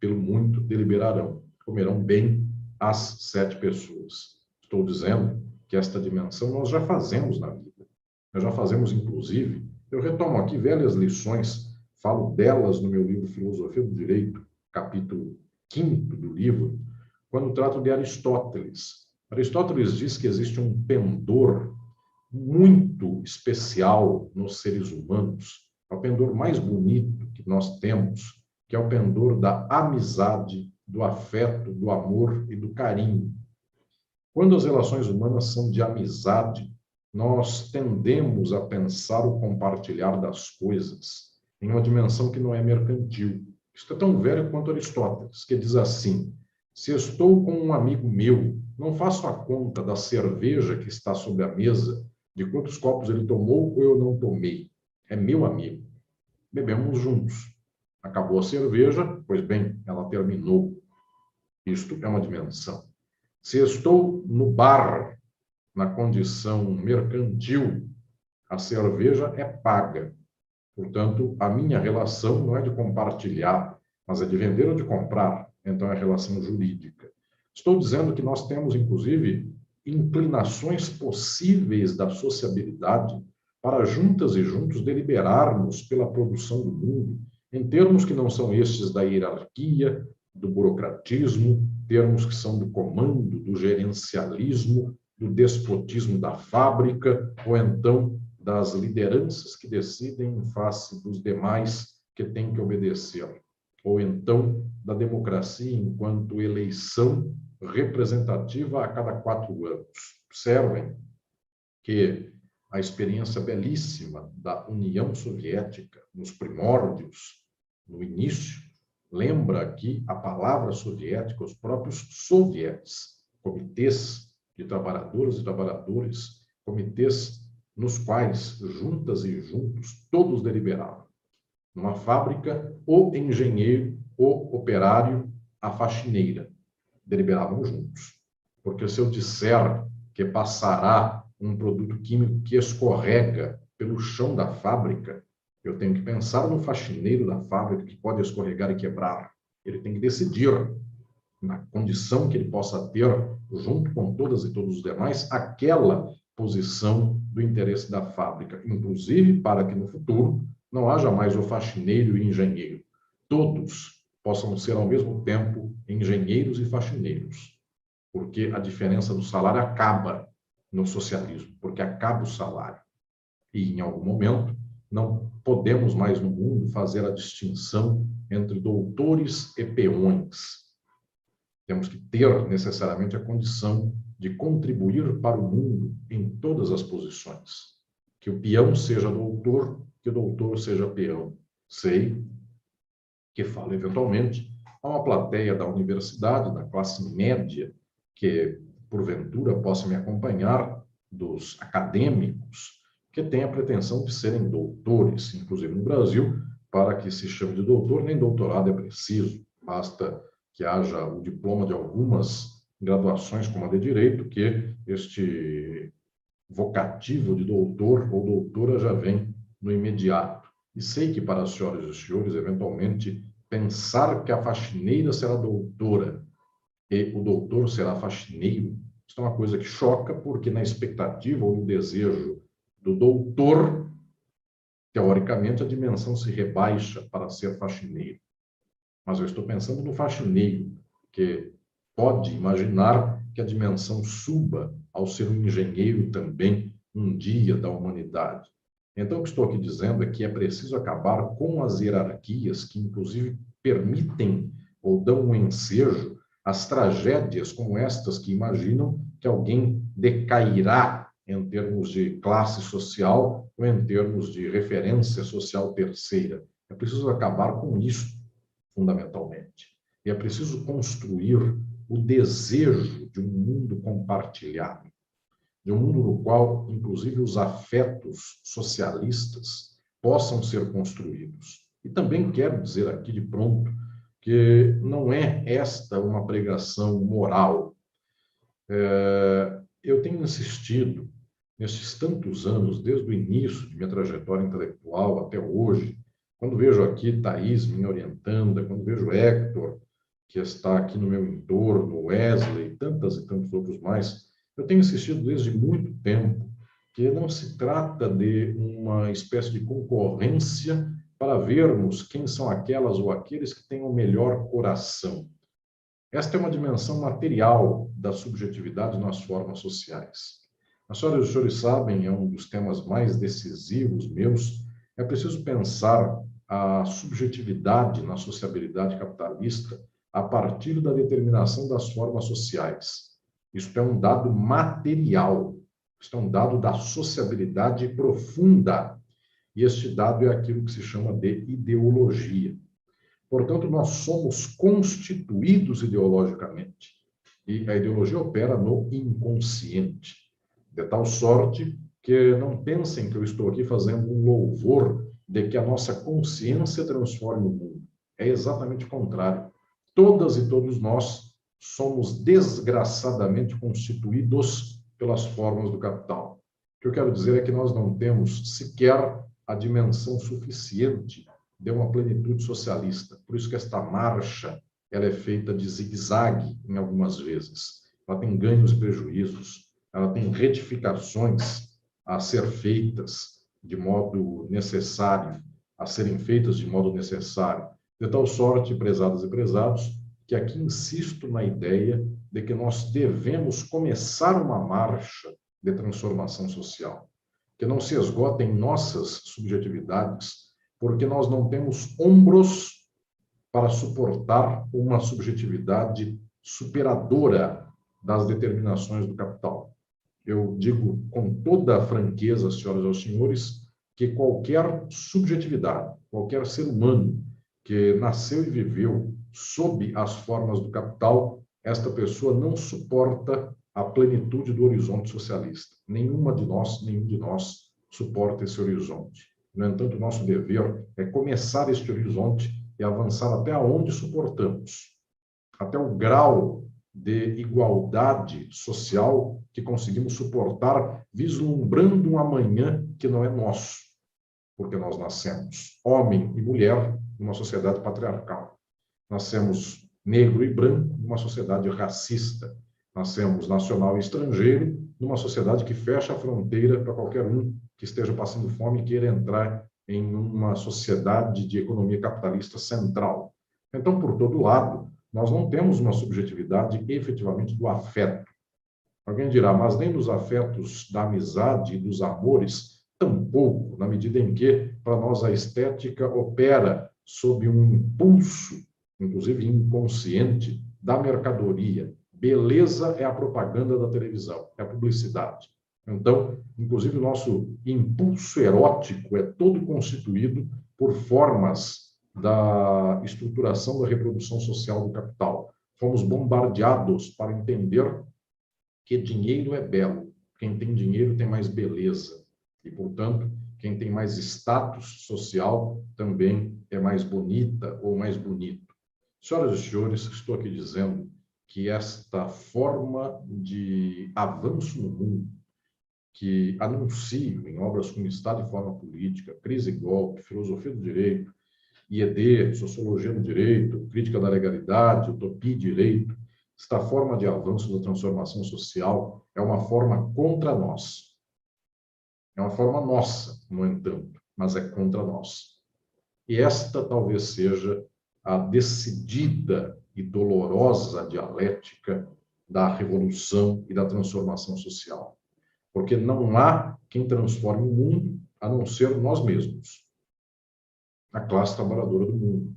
pelo muito, deliberarão. Comerão bem as 7 pessoas. Estou dizendo que esta dimensão nós já fazemos na vida. Nós já fazemos, inclusive, eu retomo aqui velhas lições, falo delas no meu livro Filosofia do Direito, capítulo 5º do livro, quando trato de Aristóteles. Aristóteles diz que existe um pendor muito especial nos seres humanos, é o pendor mais bonito que nós temos, que é o pendor da amizade, do afeto, do amor e do carinho. Quando as relações humanas são de amizade, nós tendemos a pensar o compartilhar das coisas em uma dimensão que não é mercantil. Isso é tão velho quanto Aristóteles, que diz assim, se estou com um amigo meu, não faço a conta da cerveja que está sobre a mesa, de quantos copos ele tomou ou eu não tomei. É meu amigo. Bebemos juntos. Acabou a cerveja, pois bem, ela terminou. Isto é uma dimensão. Se estou no bar, na condição mercantil, a cerveja é paga. Portanto, a minha relação não é de compartilhar, mas é de vender ou de comprar. Então, é relação jurídica. Estou dizendo que nós temos, inclusive, inclinações possíveis da sociabilidade para juntas e juntos deliberarmos pela produção do mundo, em termos que não são estes da hierarquia, do burocratismo, termos que são do comando, do gerencialismo, do despotismo da fábrica, ou então das lideranças que decidem em face dos demais que têm que obedecer, ou então da democracia enquanto eleição representativa a cada 4 anos. Observem que a experiência belíssima da União Soviética, nos primórdios, no início, lembra que a palavra soviética, os próprios sovietes, comitês de trabalhadoras e trabalhadores, comitês nos quais, juntas e juntos, todos deliberavam. Numa fábrica, o engenheiro, o operário, a faxineira, deliberavam juntos. Porque se eu disser que passará um produto químico que escorrega pelo chão da fábrica, eu tenho que pensar no faxineiro da fábrica que pode escorregar e quebrar. Ele tem que decidir, na condição que ele possa ter, junto com todas e todos os demais, aquela posição do interesse da fábrica, inclusive para que no futuro não haja mais o faxineiro e engenheiro. Todos possam ser ao mesmo tempo engenheiros e faxineiros, porque a diferença do salário acaba no socialismo, porque acaba o salário. E em algum momento não podemos mais no mundo fazer a distinção entre doutores e peões. Temos que ter necessariamente a condição de contribuir para o mundo em todas as posições. Que o peão seja doutor, que o doutor seja peão. Sei que falo eventualmente a uma plateia da universidade, da classe média, que porventura possa me acompanhar, dos acadêmicos, que têm a pretensão de serem doutores, inclusive no Brasil, para que se chame de doutor, nem doutorado é preciso, basta que haja o diploma de algumas graduações, como a de Direito, que este vocativo de doutor ou doutora já vem no imediato. E sei que para as senhoras e os senhores, eventualmente, pensar que a faxineira será doutora e o doutor será faxineiro, isso é uma coisa que choca, porque na expectativa ou no desejo do doutor, teoricamente, a dimensão se rebaixa para ser faxineiro. Mas eu estou pensando no faxineiro, que pode imaginar que a dimensão suba ao ser um engenheiro também um dia da humanidade. Então, o que estou aqui dizendo é que é preciso acabar com as hierarquias que, inclusive, permitem ou dão um ensejo às tragédias como estas que imaginam que alguém decairá em termos de classe social ou em termos de referência social terceira. É preciso acabar com isso, fundamentalmente. E é preciso construir o desejo de um mundo compartilhado, de um mundo no qual, inclusive, os afetos socialistas possam ser construídos. E também quero dizer aqui de pronto que não é esta uma pregação moral. Eu tenho insistido, nesses tantos anos, desde o início de minha trajetória intelectual até hoje, quando vejo aqui Thaís, minha orientanda, quando vejo Hector, que está aqui no meu entorno, Wesley, tantas e tantos outros mais, eu tenho insistido desde muito tempo que não se trata de uma espécie de concorrência para vermos quem são aquelas ou aqueles que têm o melhor coração. Esta é uma dimensão material da subjetividade nas formas sociais. As senhoras e os senhores sabem, é um dos temas mais decisivos meus, é preciso pensar a subjetividade na sociabilidade capitalista a partir da determinação das formas sociais. Isto é um dado material, isto é um dado da sociabilidade profunda. E este dado é aquilo que se chama de ideologia. Portanto, nós somos constituídos ideologicamente. E a ideologia opera no inconsciente. De tal sorte que não pensem que eu estou aqui fazendo um louvor de que a nossa consciência transforme o mundo. É exatamente o contrário. Todas e todos nós somos desgraçadamente constituídos pelas formas do capital. O que eu quero dizer é que nós não temos sequer a dimensão suficiente de uma plenitude socialista. Por isso que esta marcha ela é feita de zigue-zague em algumas vezes. Ela tem ganhos e prejuízos, ela tem retificações a ser feitas de modo necessário, a serem feitas de modo necessário. De tal sorte, prezadas e prezados, que aqui insisto na ideia de que nós devemos começar uma marcha de transformação social. que não se esgota em nossas subjetividades, porque nós não temos ombros para suportar uma subjetividade superadora das determinações do capital. Eu digo com toda a franqueza, senhoras e senhores, que qualquer subjetividade, qualquer ser humano que nasceu e viveu sob as formas do capital, esta pessoa não suporta a plenitude do horizonte socialista. Nenhum de nós suporta esse horizonte. No entanto, nosso dever é começar este horizonte e avançar até onde suportamos, até o grau de igualdade social que conseguimos suportar, vislumbrando um amanhã que não é nosso, porque nós nascemos homem e mulher numa sociedade patriarcal. Nascemos negro e branco numa sociedade racista. Nascemos nacional e estrangeiro numa sociedade que fecha a fronteira para qualquer um que esteja passando fome e queira entrar em uma sociedade de economia capitalista central. Então, por todo lado, nós não temos uma subjetividade efetivamente do afeto. Alguém dirá, mas nem nos afetos da amizade e dos amores, tampouco, na medida em que, para nós, a estética opera sob um impulso, inclusive inconsciente, da mercadoria. Beleza é a propaganda da televisão, é a publicidade. Então, inclusive, o nosso impulso erótico é todo constituído por formas da estruturação da reprodução social do capital. Fomos bombardeados para entender que dinheiro é belo. Quem tem dinheiro tem mais beleza. E, portanto, quem tem mais status social também é mais bonita ou mais bonito. Senhoras e senhores, estou aqui dizendo que esta forma de avanço no mundo, que anuncio em obras como Estado e Forma Política, Crise e Golpe, Filosofia do Direito, IED, Sociologia do Direito, Crítica da Legalidade, Utopia e Direito, esta forma de avanço da transformação social é uma forma contra nós. É uma forma nossa, no entanto, mas é contra nós. E esta talvez seja a decidida e dolorosa dialética da revolução e da transformação social. Porque não há quem transforme o mundo a não ser nós mesmos. A classe trabalhadora do mundo.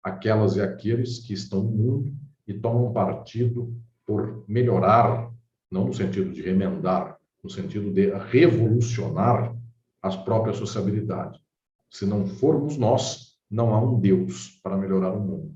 Aquelas e aqueles que estão no mundo e tomam partido por melhorar, não no sentido de remendar, no sentido de revolucionar as próprias sociabilidades. Se não formos nós, não há um Deus para melhorar o mundo.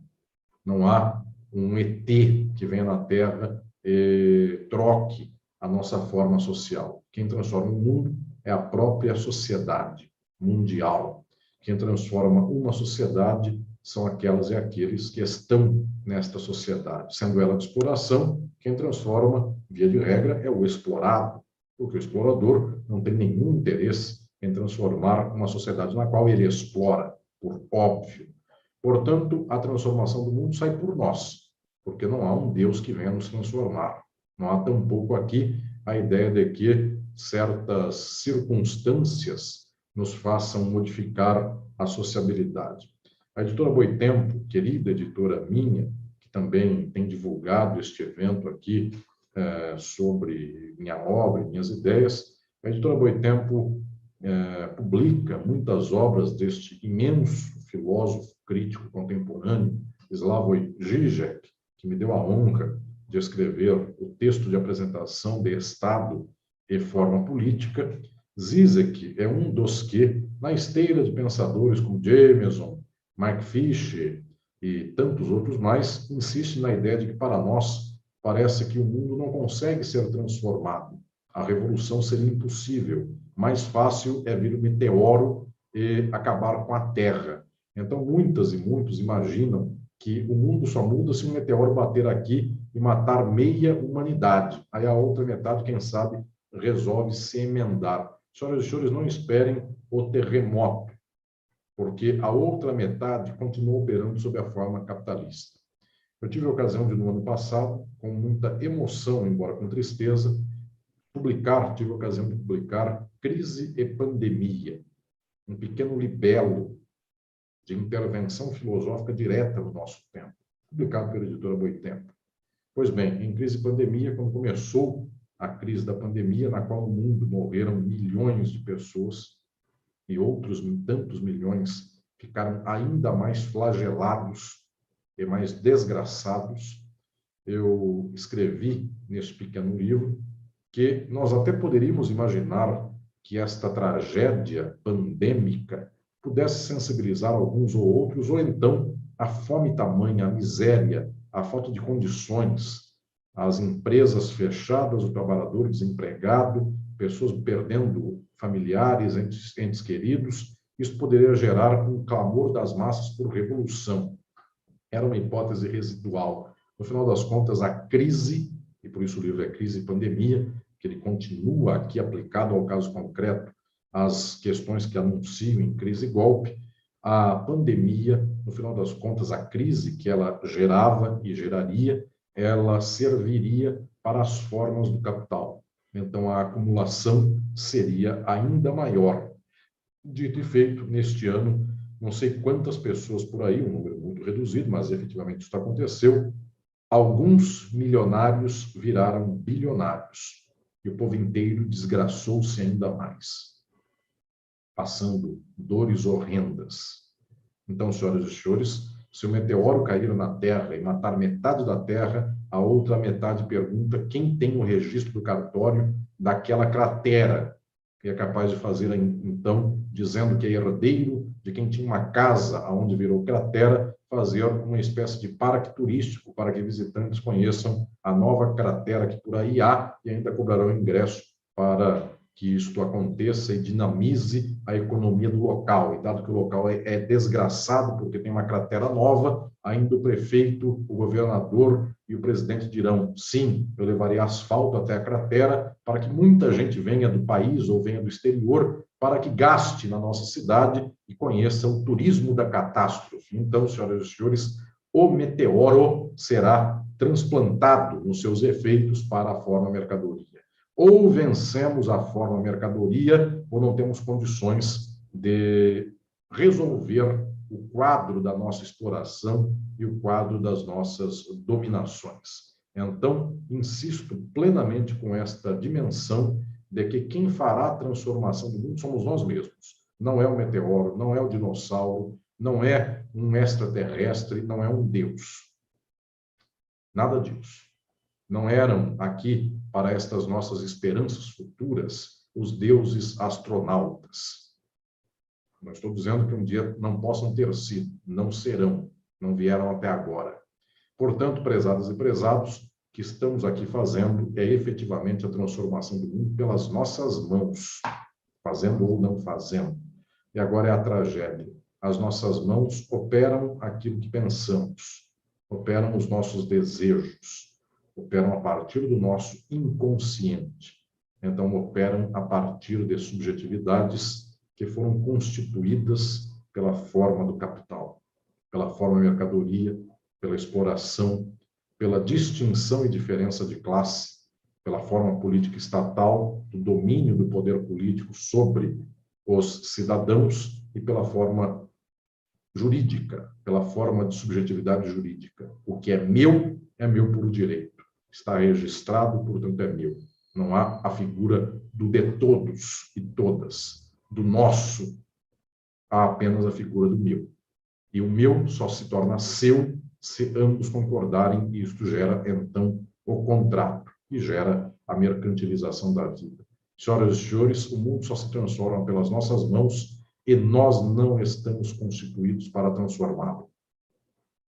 Não há um ET que venha na Terra e troque a nossa forma social. Quem transforma o mundo é a própria sociedade mundial. Quem transforma uma sociedade são aquelas e aqueles que estão nesta sociedade. Sendo ela de exploração, quem transforma, via de regra, é o explorado, porque o explorador não tem nenhum interesse em transformar uma sociedade na qual ele explora, por óbvio. Portanto, a transformação do mundo sai por nós, porque não há um Deus que venha nos transformar. Não há tampouco aqui a ideia de que certas circunstâncias nos façam modificar a sociabilidade. A editora Boitempo, querida editora minha, que também tem divulgado este evento aqui sobre minha obra e minhas ideias, a editora Boitempo publica muitas obras deste imenso filósofo crítico contemporâneo, Slavoj Žižek, que me deu a honra de escrever o texto de apresentação de Estado e Forma Política. Zizek é um dos que, na esteira de pensadores como Jameson, Mark Fisher e tantos outros mais, insiste na ideia de que, para nós, parece que o mundo não consegue ser transformado. A revolução seria impossível. Mais fácil é vir o meteoro e acabar com a Terra. Então, muitas e muitos imaginam que o mundo só muda se um meteoro bater aqui e matar meia humanidade. Aí a outra metade, quem sabe, resolve se emendar. Senhoras e senhores, não esperem o terremoto, porque a outra metade continua operando sob a forma capitalista. Eu tive a ocasião de, no ano passado, com muita emoção, embora com tristeza, tive a ocasião de publicar Crise e Pandemia, um pequeno libelo de intervenção filosófica direta no nosso tempo, publicado pela editora Boitempo. Pois bem, em Crise e Pandemia, quando começou a crise da pandemia, na qual no mundo morreram milhões de pessoas e outros tantos milhões ficaram ainda mais flagelados e mais desgraçados. Eu escrevi nesse pequeno livro que nós até poderíamos imaginar que esta tragédia pandêmica pudesse sensibilizar alguns ou outros, ou então a fome tamanha, a miséria, a falta de condições, as empresas fechadas, o trabalhador desempregado, pessoas perdendo familiares, entes queridos, isso poderia gerar um clamor das massas por revolução. Era uma hipótese residual. No final das contas, a crise, e por isso o livro é Crise e Pandemia, que ele continua aqui aplicado ao caso concreto, as questões que anunciam em crise e golpe, a pandemia, no final das contas, a crise que ela gerava e geraria, ela serviria para as formas do capital. Então, a acumulação seria ainda maior. Dito e feito, neste ano, não sei quantas pessoas por aí, um número muito reduzido, mas efetivamente isso aconteceu, alguns milionários viraram bilionários. E o povo inteiro desgraçou-se ainda mais, passando dores horrendas. Então, senhoras e senhores, se o meteoro cair na Terra e matar metade da Terra, a outra metade pergunta quem tem o registro do cartório daquela cratera, que é capaz de fazer, então, dizendo que é herdeiro de quem tinha uma casa onde virou cratera, fazer uma espécie de parque turístico para que visitantes conheçam a nova cratera que por aí há e ainda cobrarão ingresso para que isto aconteça e dinamize a economia do local. E dado que o local é desgraçado porque tem uma cratera nova, ainda o prefeito, o governador e o presidente dirão, sim, eu levarei asfalto até a cratera para que muita gente venha do país ou venha do exterior para que gaste na nossa cidade e conheça o turismo da catástrofe. Então, senhoras e senhores, o meteoro será transplantado nos seus efeitos para a forma mercadoria. Ou vencemos a forma mercadoria, ou não temos condições de resolver o quadro da nossa exploração e o quadro das nossas dominações. Então, insisto plenamente com esta dimensão de que quem fará a transformação do mundo somos nós mesmos. Não é o meteoro, não é o dinossauro, não é um extraterrestre, não é um Deus. Nada disso. Não eram aqui, para estas nossas esperanças futuras, os deuses astronautas. Não estou dizendo que um dia não possam ter sido, não serão, não vieram até agora. Portanto, prezadas e prezados, o que estamos aqui fazendo é efetivamente a transformação do mundo pelas nossas mãos, fazendo ou não fazendo. E agora é a tragédia. As nossas mãos operam aquilo que pensamos, operam os nossos desejos, operam a partir do nosso inconsciente. Então, operam a partir de subjetividades que foram constituídas pela forma do capital, pela forma mercadoria, pela exploração, pela distinção e diferença de classe, pela forma política estatal, do domínio do poder político sobre os cidadãos e pela forma jurídica, pela forma de subjetividade jurídica. O que é meu por direito. Está registrado, portanto é meu. Não há a figura do de todos e todas, do nosso. Há apenas a figura do meu. E o meu só se torna seu se ambos concordarem, e isto gera, então, o contrato, e gera a mercantilização da vida. Senhoras e senhores, o mundo só se transforma pelas nossas mãos e nós não estamos constituídos para transformá-lo.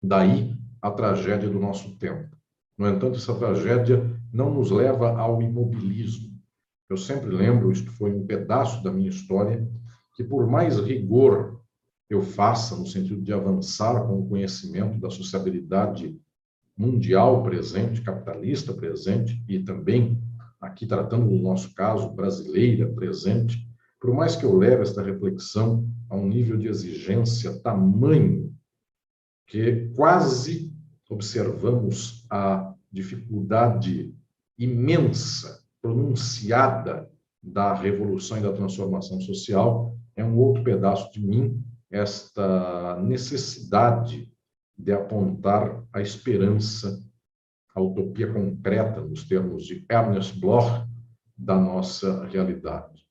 Daí a tragédia do nosso tempo. No entanto, essa tragédia não nos leva ao imobilismo. Eu sempre lembro, isto foi um pedaço da minha história, que por mais rigor eu faça, no sentido de avançar com o conhecimento da sociabilidade mundial presente, capitalista presente, e também, aqui tratando do nosso caso, brasileira presente, por mais que eu leve esta reflexão a um nível de exigência tamanho que quase observamos a dificuldade imensa, pronunciada da revolução e da transformação social, é um outro pedaço de mim, esta necessidade de apontar a esperança a utopia concreta, nos termos de Ernest Bloch, da nossa realidade.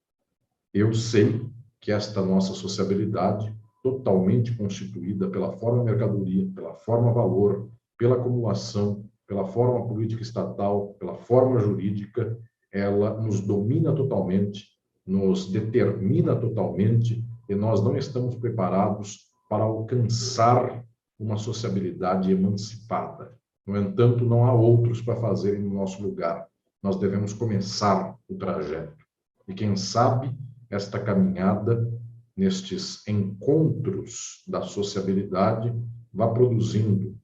Eu sei que esta nossa sociabilidade, totalmente constituída pela forma mercadoria, pela forma valor, pela acumulação, pela forma política estatal, pela forma jurídica, ela nos domina totalmente, nos determina totalmente, e nós não estamos preparados para alcançar uma sociabilidade emancipada. No entanto, não há outros para fazerem no nosso lugar. Nós devemos começar o trajeto. E quem sabe esta caminhada, nestes encontros da sociabilidade, vá produzindo,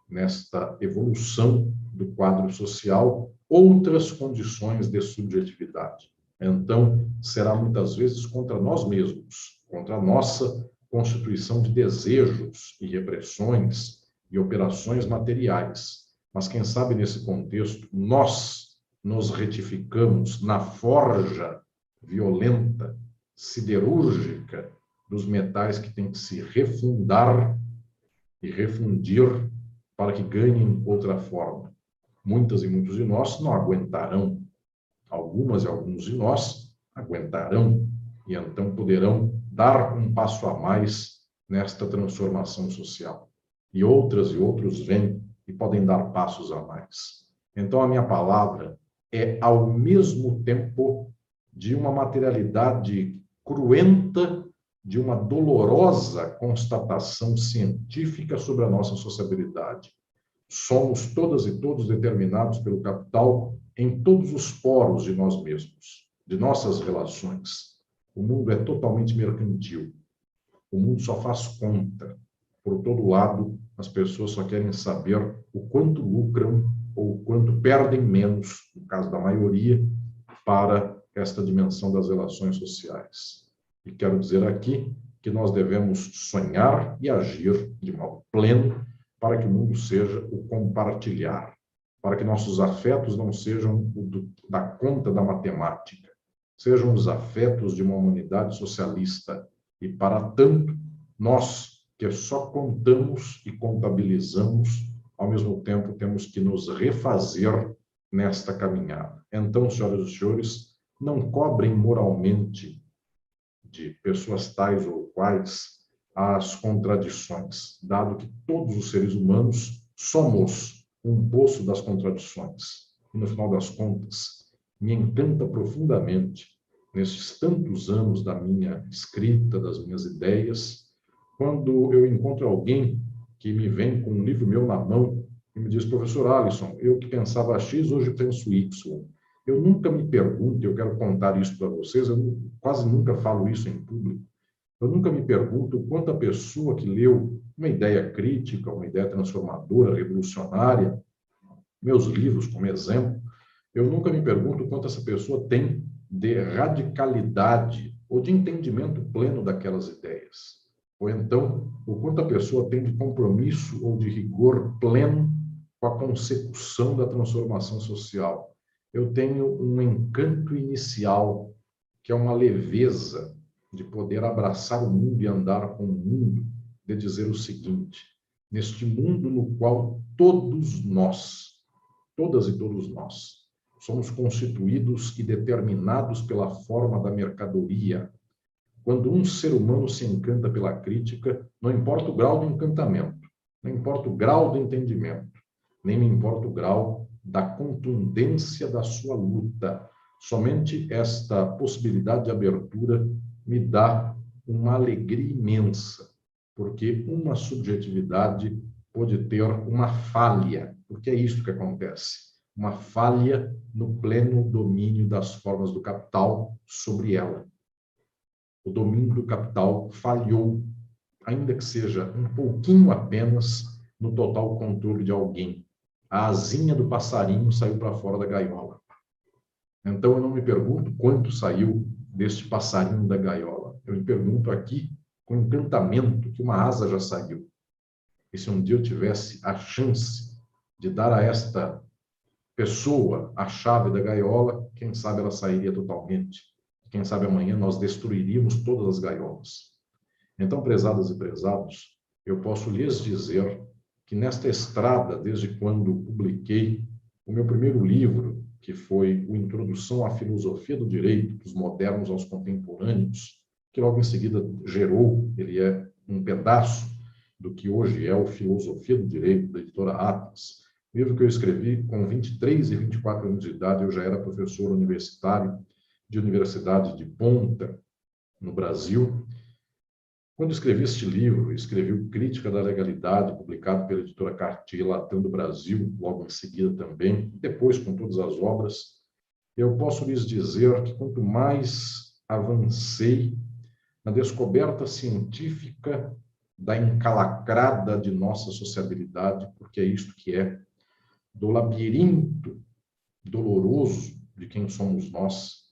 nesta evolução do quadro social, outras condições de subjetividade. Então, será muitas vezes contra nós mesmos, contra a nossa constituição de desejos e repressões e operações materiais. Mas, quem sabe, nesse contexto, nós nos retificamos na forja violenta, siderúrgica, dos metais que têm que se refundar e refundir para que ganhem outra forma. Muitas e muitos de nós não aguentarão. Algumas e alguns de nós aguentarão e então poderão dar um passo a mais nesta transformação social. E outras e outros vêm e podem dar passos a mais. Então, a minha palavra é, ao mesmo tempo, de uma materialidade cruenta, de uma dolorosa constatação científica sobre a nossa sociabilidade. Somos todas e todos determinados pelo capital em todos os poros de nós mesmos, de nossas relações. O mundo é totalmente mercantil. O mundo só faz conta. Por todo lado, as pessoas só querem saber o quanto lucram ou o quanto perdem menos, no caso da maioria, para esta dimensão das relações sociais. E quero dizer aqui que nós devemos sonhar e agir de modo pleno para que o mundo seja o compartilhar, para que nossos afetos não sejam da conta da matemática, sejam os afetos de uma humanidade socialista. E, para tanto, nós, que só contamos e contabilizamos, ao mesmo tempo temos que nos refazer nesta caminhada. Então, senhoras e senhores, não cobrem moralmente de pessoas tais ou quais as contradições, dado que todos os seres humanos somos um poço das contradições. E, no final das contas, me encanta profundamente, nesses tantos anos da minha escrita, das minhas ideias, quando eu encontro alguém que me vem com um livro meu na mão e me diz: professor Alisson, eu que pensava X, hoje penso Y. Eu nunca me pergunto, eu quero contar isso para vocês, eu quase nunca falo isso em público, eu nunca me pergunto o quanto a pessoa que leu uma ideia crítica, uma ideia transformadora, revolucionária, meus livros como exemplo, eu nunca me pergunto o quanto essa pessoa tem de radicalidade ou de entendimento pleno daquelas ideias. Ou então, o quanto a pessoa tem de compromisso ou de rigor pleno com a consecução da transformação social. Eu tenho um encanto inicial, que é uma leveza de poder abraçar o mundo e andar com o mundo, de dizer o seguinte: neste mundo no qual todos nós, todas e todos nós, somos constituídos e determinados pela forma da mercadoria. Quando um ser humano se encanta pela crítica, não importa o grau de encantamento, não importa o grau de entendimento, nem me importa o grau da contundência da sua luta. Somente esta possibilidade de abertura me dá uma alegria imensa, porque uma subjetividade pode ter uma falha, porque é isso que acontece. Uma falha no pleno domínio das formas do capital sobre ela. O domínio do capital falhou, ainda que seja um pouquinho apenas, no total controle de alguém. A asinha do passarinho saiu para fora da gaiola. Então, eu não me pergunto quanto saiu deste passarinho da gaiola. Eu me pergunto aqui, com encantamento, que uma asa já saiu. E se um dia eu tivesse a chance de dar a esta pessoa a chave da gaiola, quem sabe ela sairia totalmente. Quem sabe amanhã nós destruiríamos todas as gaiolas. Então, prezadas e prezados, eu posso lhes dizer que nesta estrada, desde quando publiquei o meu primeiro livro, que foi o Introdução à Filosofia do Direito, dos Modernos aos Contemporâneos, que logo em seguida gerou, ele é um pedaço do que hoje é o Filosofia do Direito, da editora Atlas, livro que eu escrevi com 23 e 24 anos de idade. Eu já era professor universitário de universidade de ponta no Brasil. Quando escrevi este livro, escrevi o Crítica da Legalidade, publicado pela editora Cartier Latam do Brasil, logo em seguida também, depois com todas as obras, eu posso lhes dizer que quanto mais avancei na descoberta científica da encalacrada de nossa sociabilidade, porque é isto que é, do labirinto doloroso de quem somos nós,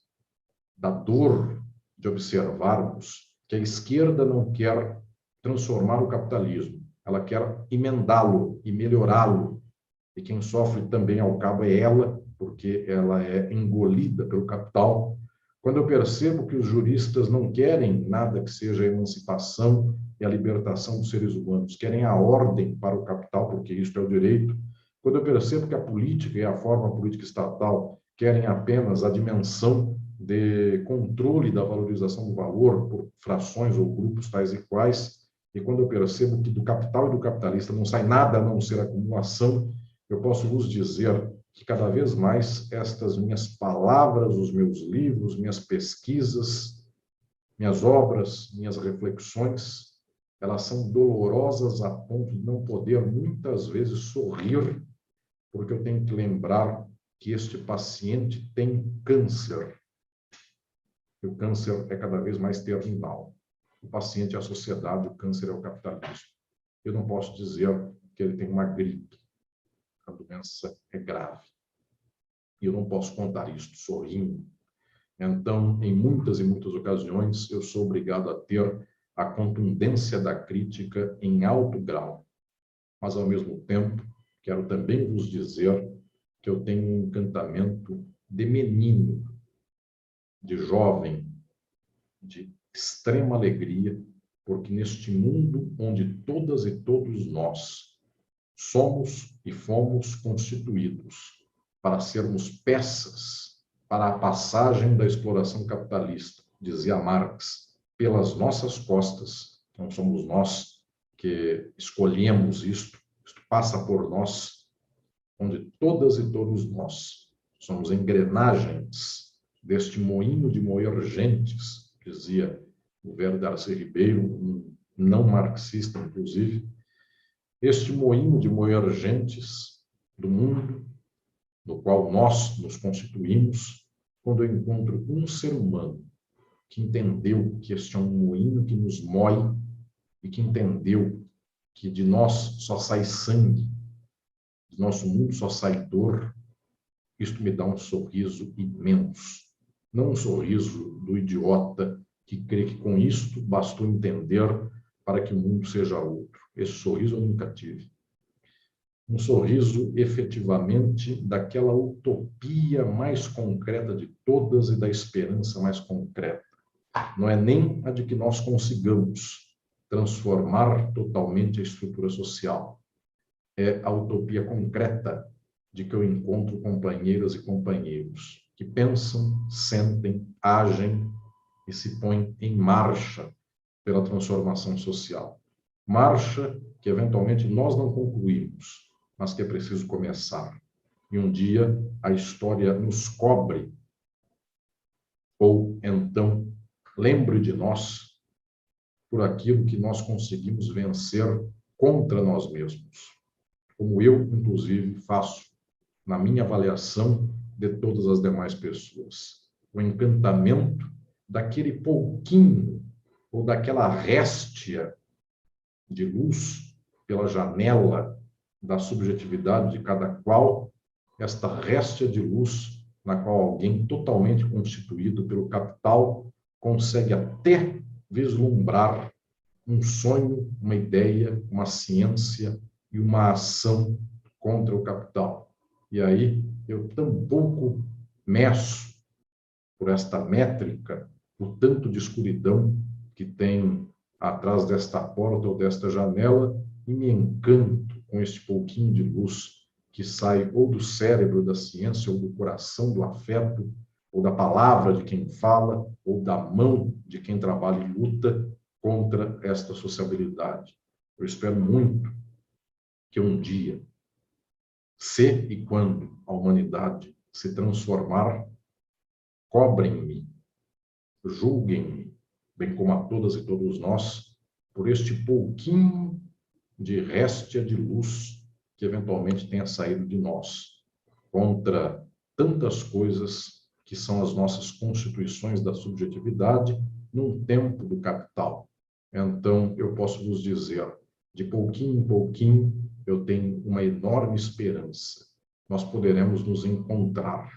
da dor de observarmos que a esquerda não quer transformar o capitalismo, ela quer emendá-lo e melhorá-lo, e quem sofre também ao cabo é ela, porque ela é engolida pelo capital. Quando eu percebo que os juristas não querem nada que seja a emancipação e a libertação dos seres humanos, querem a ordem para o capital, porque isto é o direito. Quando eu percebo que a política e a forma política estatal querem apenas a dimensão de controle da valorização do valor por frações ou grupos tais e quais, e quando eu percebo que do capital e do capitalista não sai nada a não ser acumulação, eu posso vos dizer que cada vez mais estas minhas palavras, os meus livros, minhas pesquisas, minhas obras, minhas reflexões, elas são dolorosas a ponto de não poder muitas vezes sorrir, porque eu tenho que lembrar que este paciente tem câncer. E o câncer é cada vez mais terminal. O paciente é a sociedade, o câncer é o capitalismo. Eu não posso dizer que ele tem uma gripe. A doença é grave. E eu não posso contar isto sorrindo. Então, em muitas e muitas ocasiões, eu sou obrigado a ter a contundência da crítica em alto grau. Mas, ao mesmo tempo, quero também vos dizer que eu tenho um encantamento de menino, de jovem, de extrema alegria, porque neste mundo onde todas e todos nós somos e fomos constituídos para sermos peças para a passagem da exploração capitalista, dizia Marx, pelas nossas costas, não somos nós que escolhemos isto passa por nós, onde todas e todos nós somos engrenagens deste moinho de moer gentes, dizia o velho Darcy Ribeiro, um não marxista, inclusive, este moinho de moer gentes do mundo, no qual nós nos constituímos, quando eu encontro um ser humano que entendeu que este é um moinho que nos moe e que entendeu que de nós só sai sangue, do nosso mundo só sai dor, isto me dá um sorriso imenso. Não um sorriso do idiota que crê que com isto bastou entender para que o mundo seja outro. Esse sorriso eu nunca tive. Um sorriso efetivamente daquela utopia mais concreta de todas e da esperança mais concreta. Não é nem a de que nós consigamos transformar totalmente a estrutura social. É a utopia concreta de que eu encontro companheiras e companheiros que pensam, sentem, agem e se põem em marcha pela transformação social. Marcha que eventualmente nós não concluímos, mas que é preciso começar. E um dia a história nos cobre, ou então lembre de nós por aquilo que nós conseguimos vencer contra nós mesmos. Como eu, inclusive, faço na minha avaliação de todas as demais pessoas. O encantamento daquele pouquinho ou daquela réstia de luz pela janela da subjetividade de cada qual, esta réstia de luz na qual alguém totalmente constituído pelo capital consegue até vislumbrar um sonho, uma ideia, uma ciência e uma ação contra o capital. E aí eu tampouco meço por esta métrica o tanto de escuridão que tem atrás desta porta ou desta janela e me encanto com este pouquinho de luz que sai ou do cérebro da ciência, ou do coração, do afeto, ou da palavra de quem fala, ou da mão de quem trabalha e luta contra esta sociabilidade. Eu espero muito que um dia, se e quando a humanidade se transformar, cobrem-me, julguem-me, bem como a todas e todos nós, por este pouquinho de réstia de luz que eventualmente tenha saído de nós, contra tantas coisas que são as nossas constituições da subjetividade num tempo do capital. Então, eu posso vos dizer, de pouquinho em pouquinho, eu tenho uma enorme esperança. Nós poderemos nos encontrar.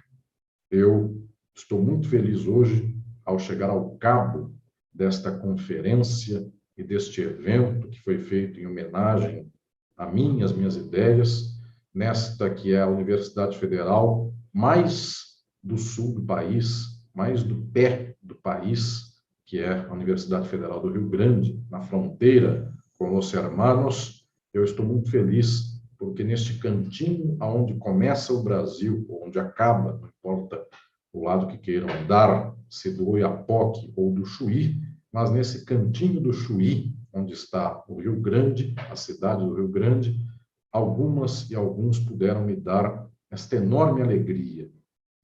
Eu estou muito feliz hoje ao chegar ao cabo desta conferência e deste evento que foi feito em homenagem a mim, as minhas ideias, nesta que é a Universidade Federal mais do sul do país, mais do pé do país, que é a Universidade Federal do Rio Grande, na fronteira com os hermanos. Eu estou muito feliz porque neste cantinho aonde começa o Brasil, onde acaba, não importa o lado que queiram dar, se do Oiapoque ou do Chuí, mas nesse cantinho do Chuí, onde está o Rio Grande, a cidade do Rio Grande, algumas e alguns puderam me dar esta enorme alegria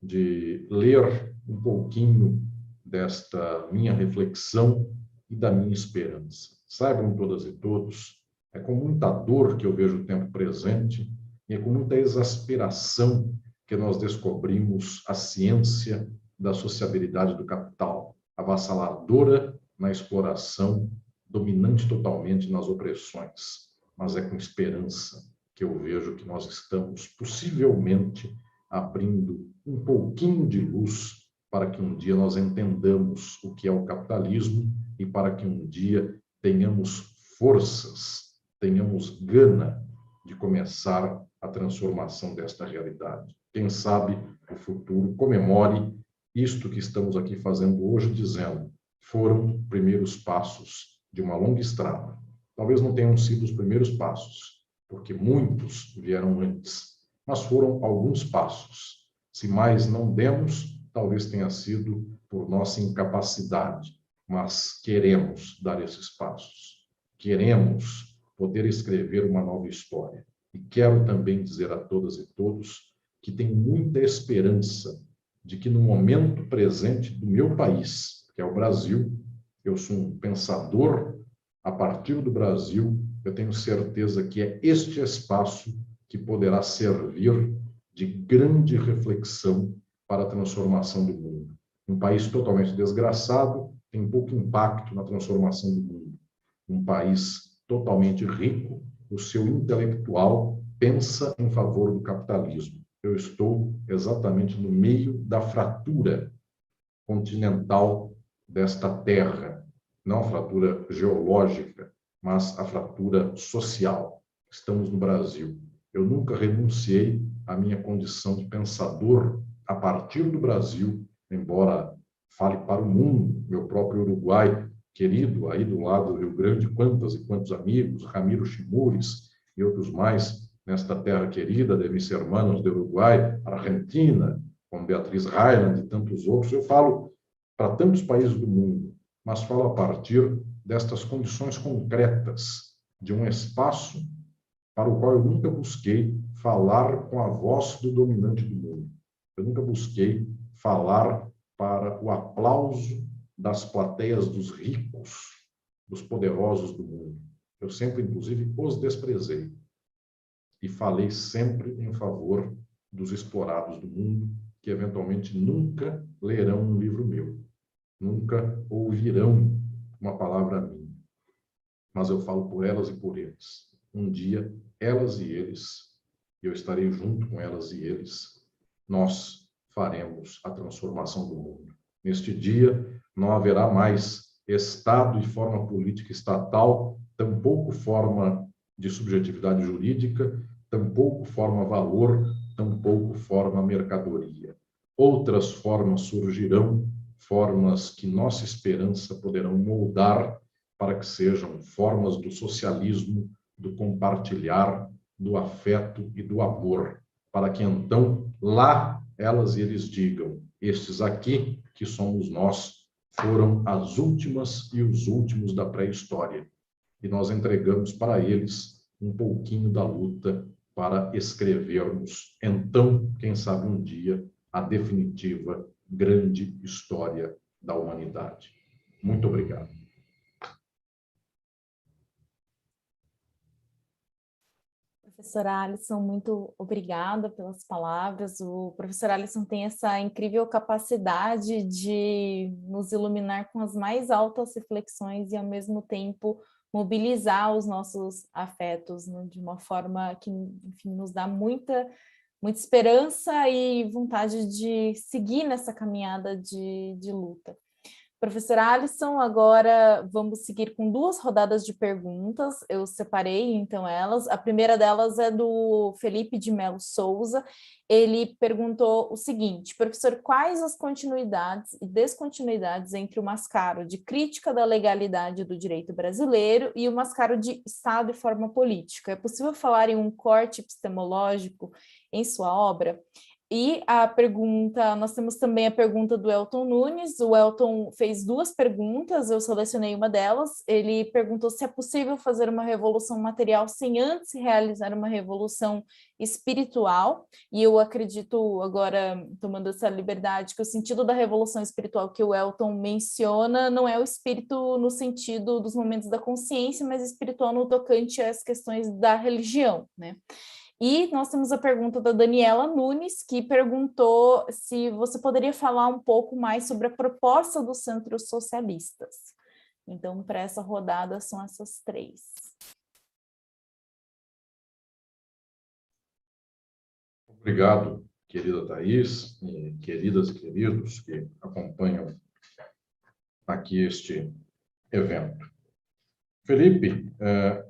de ler um pouquinho desta minha reflexão e da minha esperança. Saibam todas e todos, é com muita dor que eu vejo o tempo presente e é com muita exasperação que nós descobrimos a ciência da sociabilidade do capital, avassaladora na exploração, dominante totalmente nas opressões. Mas é com esperança que eu vejo que nós estamos possivelmente abrindo um pouquinho de luz para que um dia nós entendamos o que é o capitalismo e para que um dia tenhamos forças, tenhamos gana de começar a transformação desta realidade. Quem sabe o futuro comemore isto que estamos aqui fazendo hoje, dizendo: foram primeiros passos de uma longa estrada. Talvez não tenham sido os primeiros passos, porque muitos vieram antes, mas foram alguns passos. Se mais não demos, talvez tenha sido por nossa incapacidade, mas queremos dar esses passos. Queremos poder escrever uma nova história. E quero também dizer a todas e todos que tenho muita esperança de que no momento presente do meu país, que é o Brasil, eu sou um pensador a partir do Brasil, eu tenho certeza que é este espaço que poderá servir de grande reflexão para a transformação do mundo. Um país totalmente desgraçado tem pouco impacto na transformação do mundo. Um país totalmente rico, o seu intelectual pensa em favor do capitalismo. Eu estou exatamente no meio da fratura continental desta terra, não a fratura geológica, mas a fratura social. Estamos no Brasil. Eu nunca renunciei à minha condição de pensador a partir do Brasil, embora fale para o mundo, meu próprio Uruguai, querido, aí do lado do Rio Grande, quantas e quantos amigos, Ramiro Chimures e outros mais, nesta terra querida de mis hermanos de Uruguai, Argentina, como Beatriz Rayland e tantos outros. Eu falo para tantos países do mundo, mas falo a partir destas condições concretas de um espaço para o qual eu nunca busquei falar com a voz do dominante do mundo. Eu nunca busquei falar para o aplauso das plateias dos ricos, dos poderosos do mundo. Eu sempre, inclusive, os desprezei. E falei sempre em favor dos explorados do mundo, que eventualmente nunca lerão um livro meu, nunca ouvirão uma palavra minha. Mas eu falo por elas e por eles. Um dia, elas e eles, eu estarei junto com elas e eles, nós faremos a transformação do mundo. Neste dia, não haverá mais Estado e forma política estatal, tampouco forma de subjetividade jurídica, tampouco forma valor, tampouco forma mercadoria. Outras formas surgirão, formas que nossa esperança poderão moldar para que sejam formas do socialismo, do compartilhar, do afeto e do amor, para que então lá elas e eles digam: estes aqui, que somos nós, foram as últimas e os últimos da pré-história. E nós entregamos para eles um pouquinho da luta para escrevermos, então, quem sabe um dia, a definitiva grande história da humanidade. Muito obrigado. Professora Alisson, muito obrigada pelas palavras. O professor Alisson tem essa incrível capacidade de nos iluminar com as mais altas reflexões e, ao mesmo tempo, mobilizar os nossos afetos, né, de uma forma que, enfim, nos dá muita esperança e vontade de seguir nessa caminhada de luta. Professora Alisson, agora vamos seguir com 2 rodadas de perguntas. Eu separei, então, elas. A primeira delas é do Felipe de Melo Souza. Ele perguntou o seguinte: professor, quais as continuidades e descontinuidades entre o mascaro de crítica da legalidade do direito brasileiro e o mascaro de Estado e forma política? É possível falar em um corte epistemológico em sua obra? E a pergunta, nós temos também a pergunta do Elton Nunes. O Elton fez 2 perguntas, eu selecionei uma delas. Ele perguntou se é possível fazer uma revolução material sem antes realizar uma revolução espiritual. E eu acredito, agora tomando essa liberdade, que o sentido da revolução espiritual que o Elton menciona não é o espírito no sentido dos momentos da consciência, mas espiritual no tocante às questões da religião, né? E nós temos a pergunta da Daniela Nunes, que perguntou se você poderia falar um pouco mais sobre a proposta dos centros socialistas. Então, para essa rodada, são essas 3. Obrigado, querida Thaís, e queridas e queridos que acompanham aqui este evento. Felipe,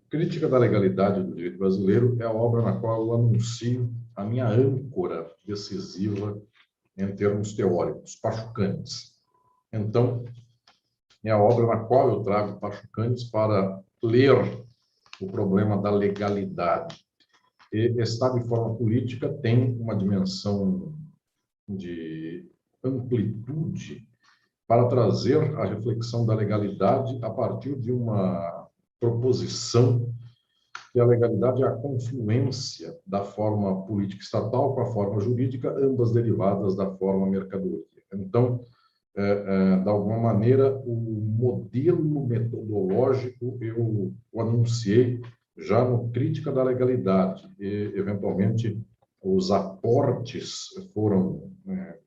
Crítica da Legalidade do Direito Brasileiro é a obra na qual eu anuncio a minha âncora decisiva em termos teóricos, Pachucanes. Então, é a obra na qual eu trago Pachucanes para ler o problema da legalidade. E Estado e forma política tem uma dimensão de amplitude para trazer a reflexão da legalidade a partir de uma proposição que a legalidade é a confluência da forma política estatal com a forma jurídica, ambas derivadas da forma mercadoria. Então, de alguma maneira, o modelo metodológico eu o anunciei já no Crítica da Legalidade, e, eventualmente, os aportes foram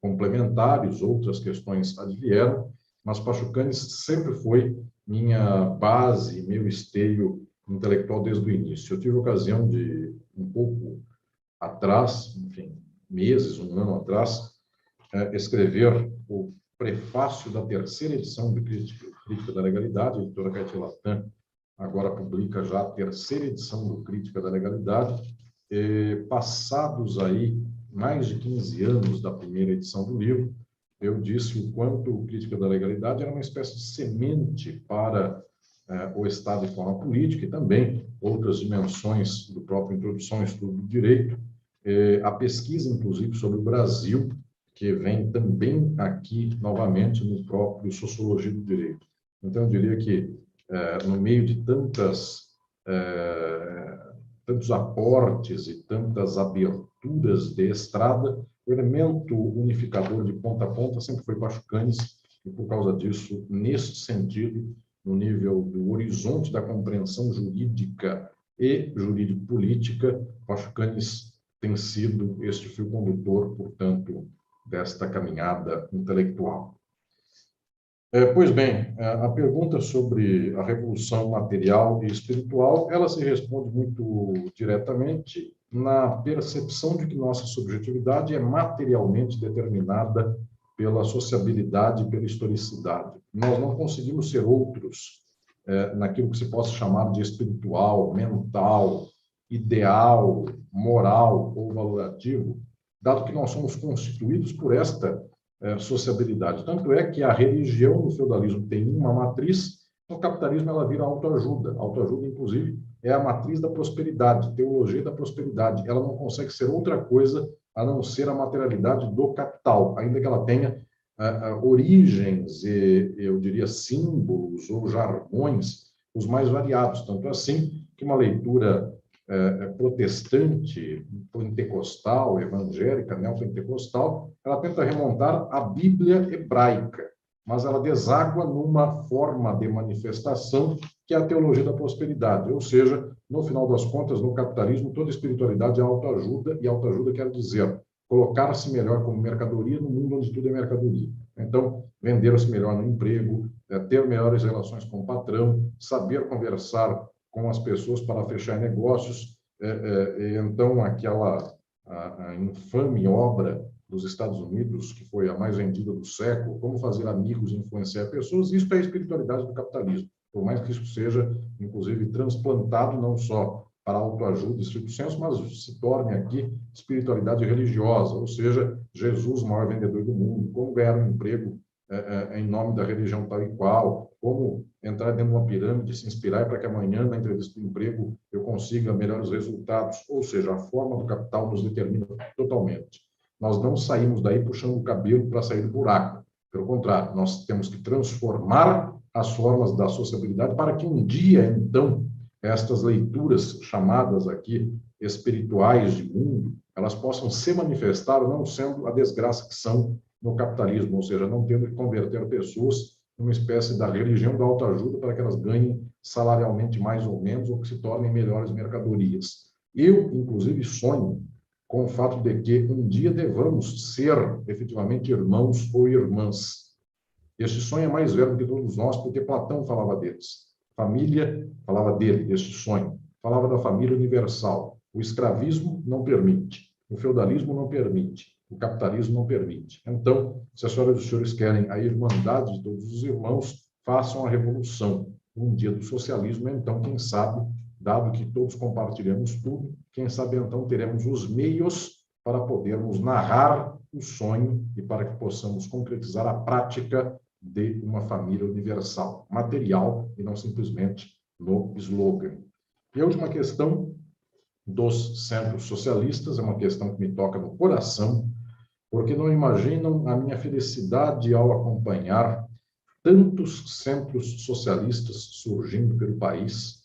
complementares, outras questões advieram, mas Pachucanes sempre foi minha base, meu esteio intelectual desde o início. Eu tive a ocasião de, um pouco atrás, enfim, meses, 1 ano atrás, escrever o prefácio da 3ª edição de Crítica da Legalidade. A editora Caetê-Latam agora publica já a 3ª edição do Crítica da Legalidade. Passados aí mais de 15 anos da primeira edição do livro, eu disse o quanto o Crítica da Legalidade era uma espécie de semente para o Estado e forma política e também outras dimensões do próprio Introdução ao Estudo do Direito, a pesquisa, inclusive, sobre o Brasil, que vem também aqui, novamente, no próprio Sociologia do Direito. Então, eu diria que, no meio de tantos aportes e tantas aberturas de estrada, o elemento unificador de ponta a ponta sempre foi Pachucanes, e, por causa disso, neste sentido, no nível do horizonte da compreensão jurídica e jurídico-política, Pachucanes tem sido este fio condutor, portanto, desta caminhada intelectual. Pois bem, a pergunta sobre a revolução material e espiritual, ela se responde muito diretamente na percepção de que nossa subjetividade é materialmente determinada pela sociabilidade e pela historicidade. Nós não conseguimos ser outros naquilo que se possa chamar de espiritual, mental, ideal, moral ou valorativo, dado que nós somos constituídos por esta sociabilidade. Tanto é que a religião no feudalismo tem uma matriz, no capitalismo ela vira autoajuda, inclusive é a matriz da prosperidade, teologia da prosperidade. Ela não consegue ser outra coisa a não ser a materialidade do capital, ainda que ela tenha origens e, eu diria, símbolos ou jargões os mais variados. Tanto assim que uma leitura protestante, pentecostal, evangélica, neopentecostal, ela tenta remontar a Bíblia hebraica, mas ela deságua numa forma de manifestação que é a teologia da prosperidade. Ou seja, no final das contas, no capitalismo, toda espiritualidade é autoajuda, e autoajuda quer dizer colocar-se melhor como mercadoria no mundo onde tudo é mercadoria. Então, vender-se melhor no emprego, ter melhores relações com o patrão, saber conversar com as pessoas para fechar negócios. Então, aquela a infame obra dos Estados Unidos, que foi a mais vendida do século, Como Fazer Amigos e Influenciar Pessoas, isso é a espiritualidade do capitalismo. Por mais que isso seja, inclusive, transplantado não só para a autoajuda, estrito senso, mas se torne aqui espiritualidade religiosa, ou seja, Jesus, o maior vendedor do mundo, como ganhar um emprego em nome da religião tal e qual, como entrar dentro de uma pirâmide, se inspirar para que amanhã, na entrevista de emprego, eu consiga melhores resultados. Ou seja, a forma do capital nos determina totalmente. Nós não saímos daí puxando o cabelo para sair do buraco. Pelo contrário, nós temos que transformar as formas da sociabilidade para que um dia, então, estas leituras chamadas aqui espirituais de mundo, elas possam se manifestar não sendo a desgraça que são no capitalismo, ou seja, não tendo que converter pessoas numa espécie da religião da autoajuda para que elas ganhem salarialmente mais ou menos ou que se tornem melhores mercadorias. Eu, inclusive, sonho com o fato de que um dia devamos ser efetivamente irmãos ou irmãs. Este sonho é mais velho que todos nós, porque Platão falava deles. Família falava dele, deste sonho. Falava da família universal. O escravismo não permite. O feudalismo não permite. O capitalismo não permite. Então, se as senhoras e os senhores querem a irmandade de todos os irmãos, façam a revolução. Um dia do socialismo, então, quem sabe, dado que todos compartilhamos tudo, quem sabe, então, teremos os meios para podermos narrar o sonho e para que possamos concretizar a prática de uma família universal, material e não simplesmente no slogan. E a última questão dos centros socialistas é uma questão que me toca no coração, porque não imaginam a minha felicidade ao acompanhar tantos centros socialistas surgindo pelo país,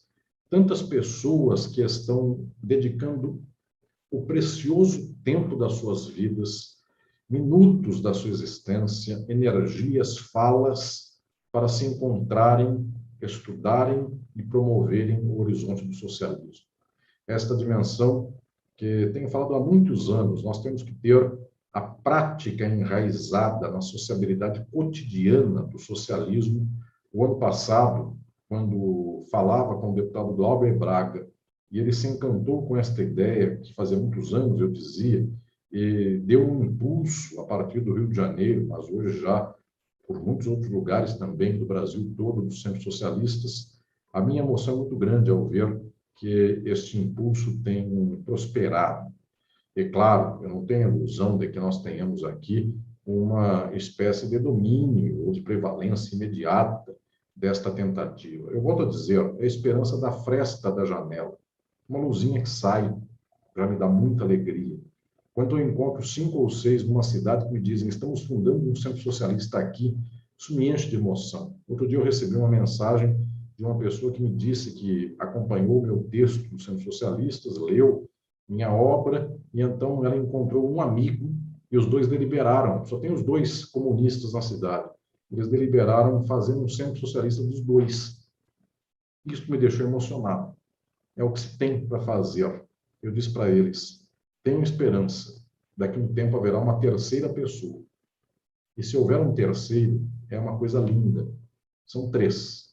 tantas pessoas que estão dedicando o precioso tempo das suas vidas, minutos da sua existência, energias, falas, para se encontrarem, estudarem e promoverem o horizonte do socialismo. Esta dimensão que tenho falado há muitos anos, nós temos que ter a prática enraizada na sociabilidade cotidiana do socialismo. O ano passado, quando falava com o deputado Glauber Braga, e ele se encantou com esta ideia, que fazia muitos anos eu dizia, e deu um impulso a partir do Rio de Janeiro, mas hoje já por muitos outros lugares também do Brasil todo, dos centros socialistas. A minha emoção é muito grande ao ver que este impulso tem prosperado. E, claro, eu não tenho a ilusão de que nós tenhamos aqui uma espécie de domínio ou de prevalência imediata desta tentativa. Eu volto a dizer, é a esperança da fresta da janela. Uma luzinha que sai já me dá muita alegria. Quando eu encontro 5 ou 6 numa cidade que me dizem estamos fundando um centro socialista aqui, isso me enche de emoção. Outro dia eu recebi uma mensagem de uma pessoa que me disse que acompanhou o meu texto dos Centros Socialistas, leu minha obra, e então ela encontrou um amigo, e os dois deliberaram, só tem os 2 comunistas na cidade, eles deliberaram fazer um Centro Socialista dos 2. Isso me deixou emocionado. É o que se tem para fazer. Eu disse para eles, tenho esperança, daqui a um tempo haverá uma terceira pessoa. E se houver um terceiro, é uma coisa linda. São 3.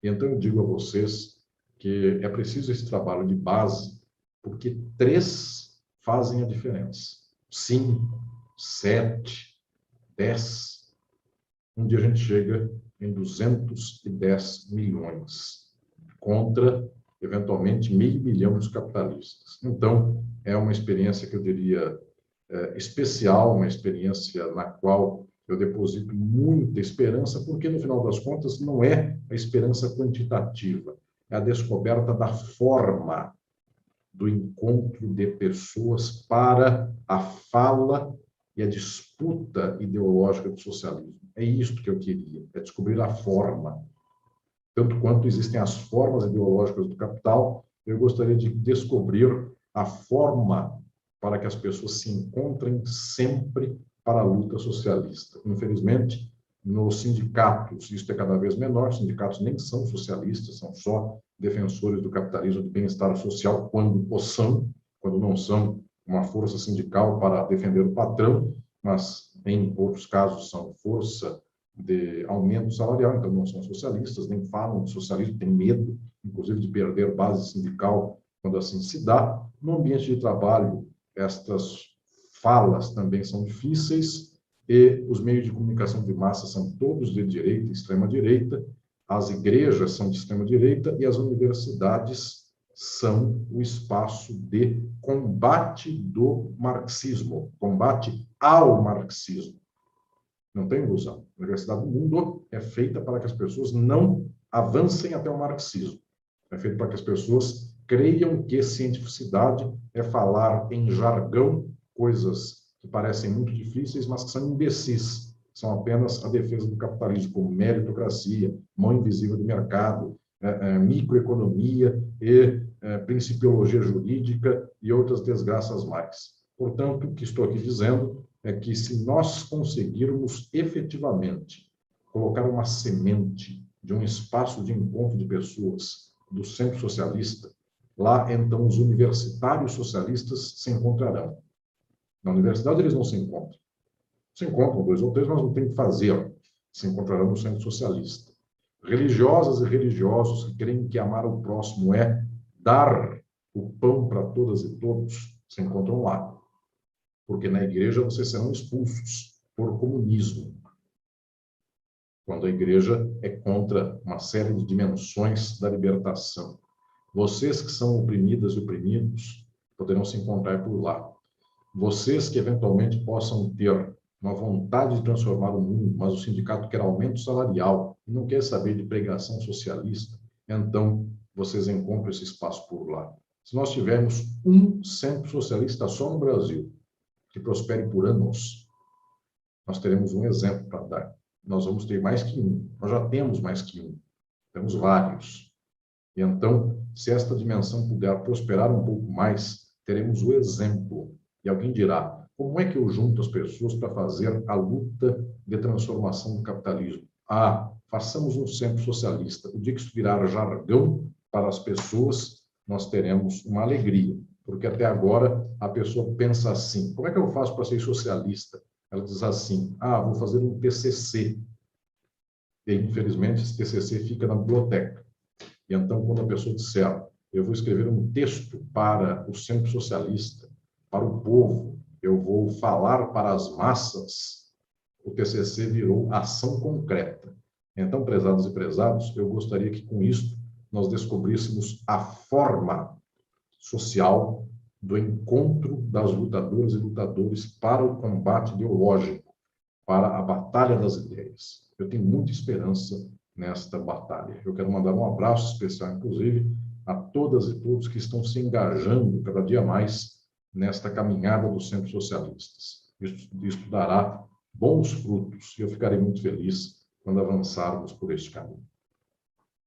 Então, eu digo a vocês que é preciso esse trabalho de base, porque 3 fazem a diferença. 5, 7, 10. Um dia a gente chega em 210 milhões, contra, eventualmente, 500 milhões dos capitalistas. Então, é uma experiência que eu diria especial, uma experiência na qual eu deposito muita esperança, porque, no final das contas, não é a esperança quantitativa, é a descoberta da forma do encontro de pessoas para a fala e a disputa ideológica do socialismo. É isto que eu queria, é descobrir a forma. Tanto quanto existem as formas ideológicas do capital, eu gostaria de descobrir a forma para que as pessoas se encontrem sempre para a luta socialista. Infelizmente, nos sindicatos, isso é cada vez menor, os sindicatos nem são socialistas, são só defensores do capitalismo, do bem-estar social, quando são, quando não são uma força sindical para defender o patrão, mas em outros casos são força de aumento salarial, então não são socialistas, nem falam de socialismo, têm medo, inclusive, de perder base sindical quando assim se dá. No ambiente de trabalho, estas falas também são difíceis, e os meios de comunicação de massa são todos de direita e extrema-direita, as igrejas são de extrema-direita e as universidades são o espaço de combate do marxismo, combate ao marxismo. Não tem ilusão. A universidade do mundo é feita para que as pessoas não avancem até o marxismo. É feita para que as pessoas creiam que cientificidade é falar em jargão coisas que parecem muito difíceis, mas que são imbecis. São apenas a defesa do capitalismo, como meritocracia, mão invisível do mercado, microeconomia e principiologia jurídica e outras desgraças mais. Portanto, o que estou aqui dizendo é que se nós conseguirmos efetivamente colocar uma semente de um espaço de encontro de pessoas do centro socialista, lá então os universitários socialistas se encontrarão. Na universidade eles não se encontram. Se encontram 2 ou 3, mas não tem o que fazer. Se encontrarão no centro socialista. Religiosas e religiosos que creem que amar o próximo é dar o pão para todas e todos, se encontram lá. Porque na igreja vocês serão expulsos por comunismo. Quando a igreja é contra uma série de dimensões da libertação. Vocês que são oprimidas e oprimidos poderão se encontrar por lá. Vocês que eventualmente possam ter uma vontade de transformar o mundo, mas o sindicato quer aumento salarial e não quer saber de pregação socialista, então vocês encontram esse espaço por lá. Se nós tivermos um centro socialista só no Brasil, que prospere por anos, nós teremos um exemplo para dar. Nós vamos ter mais que um. Nós já temos mais que um. Temos vários. E então, se esta dimensão puder prosperar um pouco mais, teremos o exemplo. E alguém dirá, como é que eu junto as pessoas para fazer a luta de transformação do capitalismo? Façamos um centro socialista. O dia que isso virar jargão para as pessoas, nós teremos uma alegria. Porque até agora a pessoa pensa assim, como é que eu faço para ser socialista? Ela diz assim, vou fazer um TCC. E, infelizmente, esse TCC fica na biblioteca. E então, quando a pessoa disser, eu vou escrever um texto para o centro socialista, para o povo, eu vou falar para as massas, o TCC virou ação concreta. Então, prezados e prezados, eu gostaria que com isso nós descobríssemos a forma social do encontro das lutadoras e lutadores para o combate ideológico, para a batalha das ideias. Eu tenho muita esperança nesta batalha. Eu quero mandar um abraço especial, inclusive, a todas e todos que estão se engajando cada dia mais nesta caminhada dos centros socialistas. Isso dará bons frutos e eu ficarei muito feliz quando avançarmos por este caminho.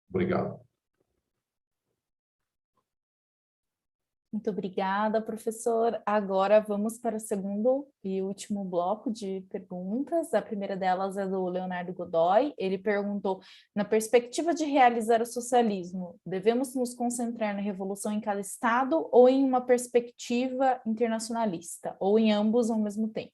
Obrigado. Muito obrigada, professor. Agora vamos para o segundo e último bloco de perguntas. A primeira delas é do Leonardo Godoy. Ele perguntou, na perspectiva de realizar o socialismo, devemos nos concentrar na revolução em cada estado ou em uma perspectiva internacionalista, ou em ambos ao mesmo tempo?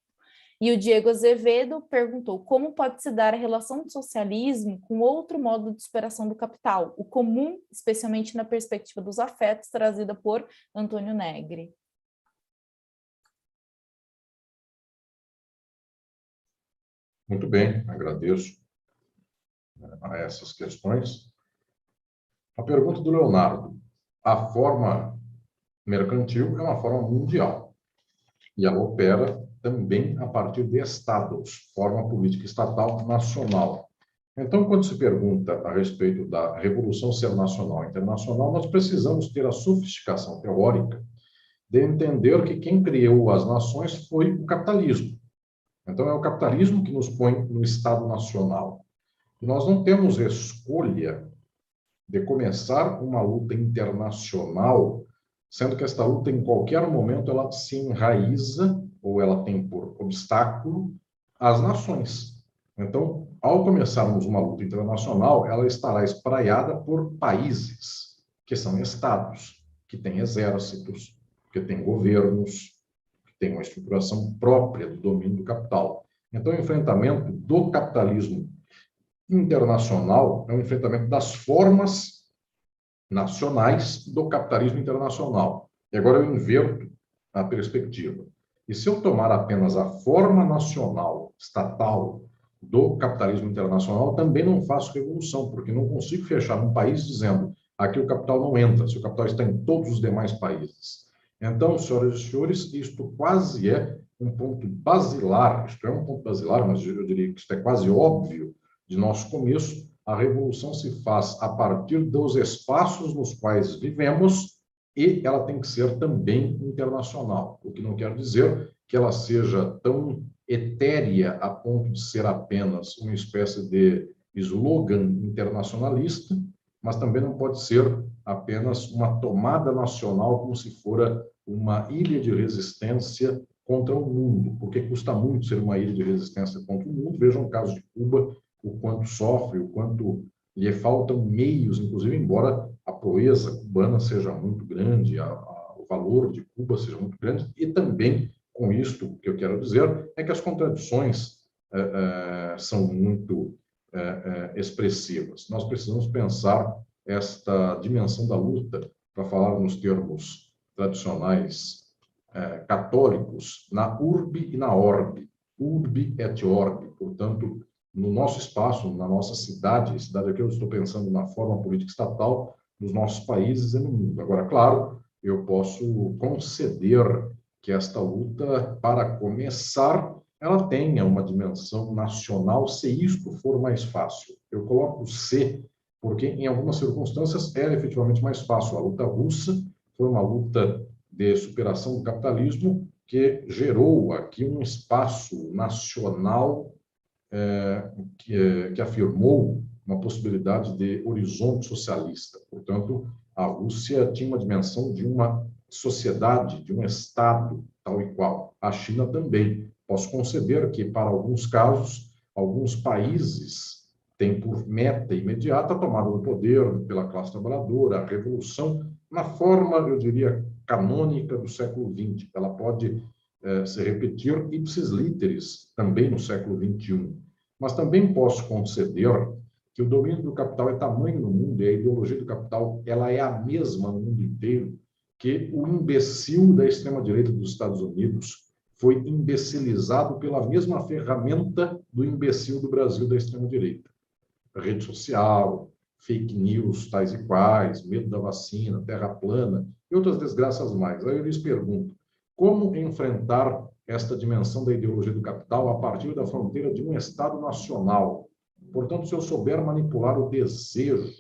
E o Diego Azevedo perguntou como pode se dar a relação do socialismo com outro modo de superação do capital, o comum, especialmente na perspectiva dos afetos, trazida por Antônio Negri. Muito bem, agradeço a essas questões. A pergunta do Leonardo. A forma mercantil é uma forma mundial e ela opera também a partir de estados, forma política estatal nacional. Então, quando se pergunta a respeito da revolução ser nacional e internacional, nós precisamos ter a sofisticação teórica de entender que quem criou as nações foi o capitalismo. Então, é o capitalismo que nos põe no Estado Nacional. E nós não temos escolha de começar uma luta internacional, sendo que esta luta, em qualquer momento, ela se enraiza, ou ela tem por obstáculo, as nações. Então, ao começarmos uma luta internacional, ela estará espraiada por países, que são estados, que têm exércitos, que têm governos, que têm uma estruturação própria do domínio do capital. Então, o enfrentamento do capitalismo internacional é um enfrentamento das formas nacionais do capitalismo internacional. E agora eu inverto a perspectiva. E se eu tomar apenas a forma nacional, estatal, do capitalismo internacional, também não faço revolução, porque não consigo fechar um país dizendo aqui o capital não entra, se o capital está em todos os demais países. Então, senhoras e senhores, isto quase é um ponto basilar, isto é um ponto basilar, mas eu diria que isto é quase óbvio de nosso começo. A revolução se faz a partir dos espaços nos quais vivemos e ela tem que ser também internacional, o que não quer dizer que ela seja tão etérea a ponto de ser apenas uma espécie de slogan internacionalista, mas também não pode ser apenas uma tomada nacional como se fora uma ilha de resistência contra o mundo, porque custa muito ser uma ilha de resistência contra o mundo. Vejam o caso de Cuba, o quanto sofre, o quanto lhe faltam meios, inclusive, embora a proeza cubana seja muito grande, o valor de Cuba seja muito grande, e também, com isto, o que eu quero dizer é que as contradições são muito expressivas. Nós precisamos pensar esta dimensão da luta, para falar nos termos tradicionais católicos, na urbe e na orbe. Urbi et orbi, portanto, no nosso espaço, na nossa cidade aqui eu estou pensando na forma política estatal dos nossos países e no mundo. Agora, claro, eu posso conceder que esta luta, para começar, ela tenha uma dimensão nacional, se isto for mais fácil. Eu coloco se, porque em algumas circunstâncias era efetivamente mais fácil. A luta russa foi uma luta de superação do capitalismo que gerou aqui um espaço nacional que afirmou uma possibilidade de horizonte socialista. Portanto, a Rússia tinha uma dimensão de uma sociedade, de um Estado tal e qual. A China também. Posso conceber que, para alguns casos, alguns países têm por meta imediata a tomada do poder pela classe trabalhadora, a revolução, na forma, eu diria, canônica do século XX. Ela pode se repetir ipsis literis também no século XXI. Mas também posso conceder que o domínio do capital é tamanho no mundo, e a ideologia do capital ela é a mesma no mundo inteiro, que o imbecil da extrema-direita dos Estados Unidos foi imbecilizado pela mesma ferramenta do imbecil do Brasil da extrema-direita. Rede social, fake news tais e quais, medo da vacina, terra plana e outras desgraças mais. Aí eu lhes pergunto, como enfrentar esta dimensão da ideologia do capital a partir da fronteira de um Estado nacional? Portanto, se eu souber manipular o desejo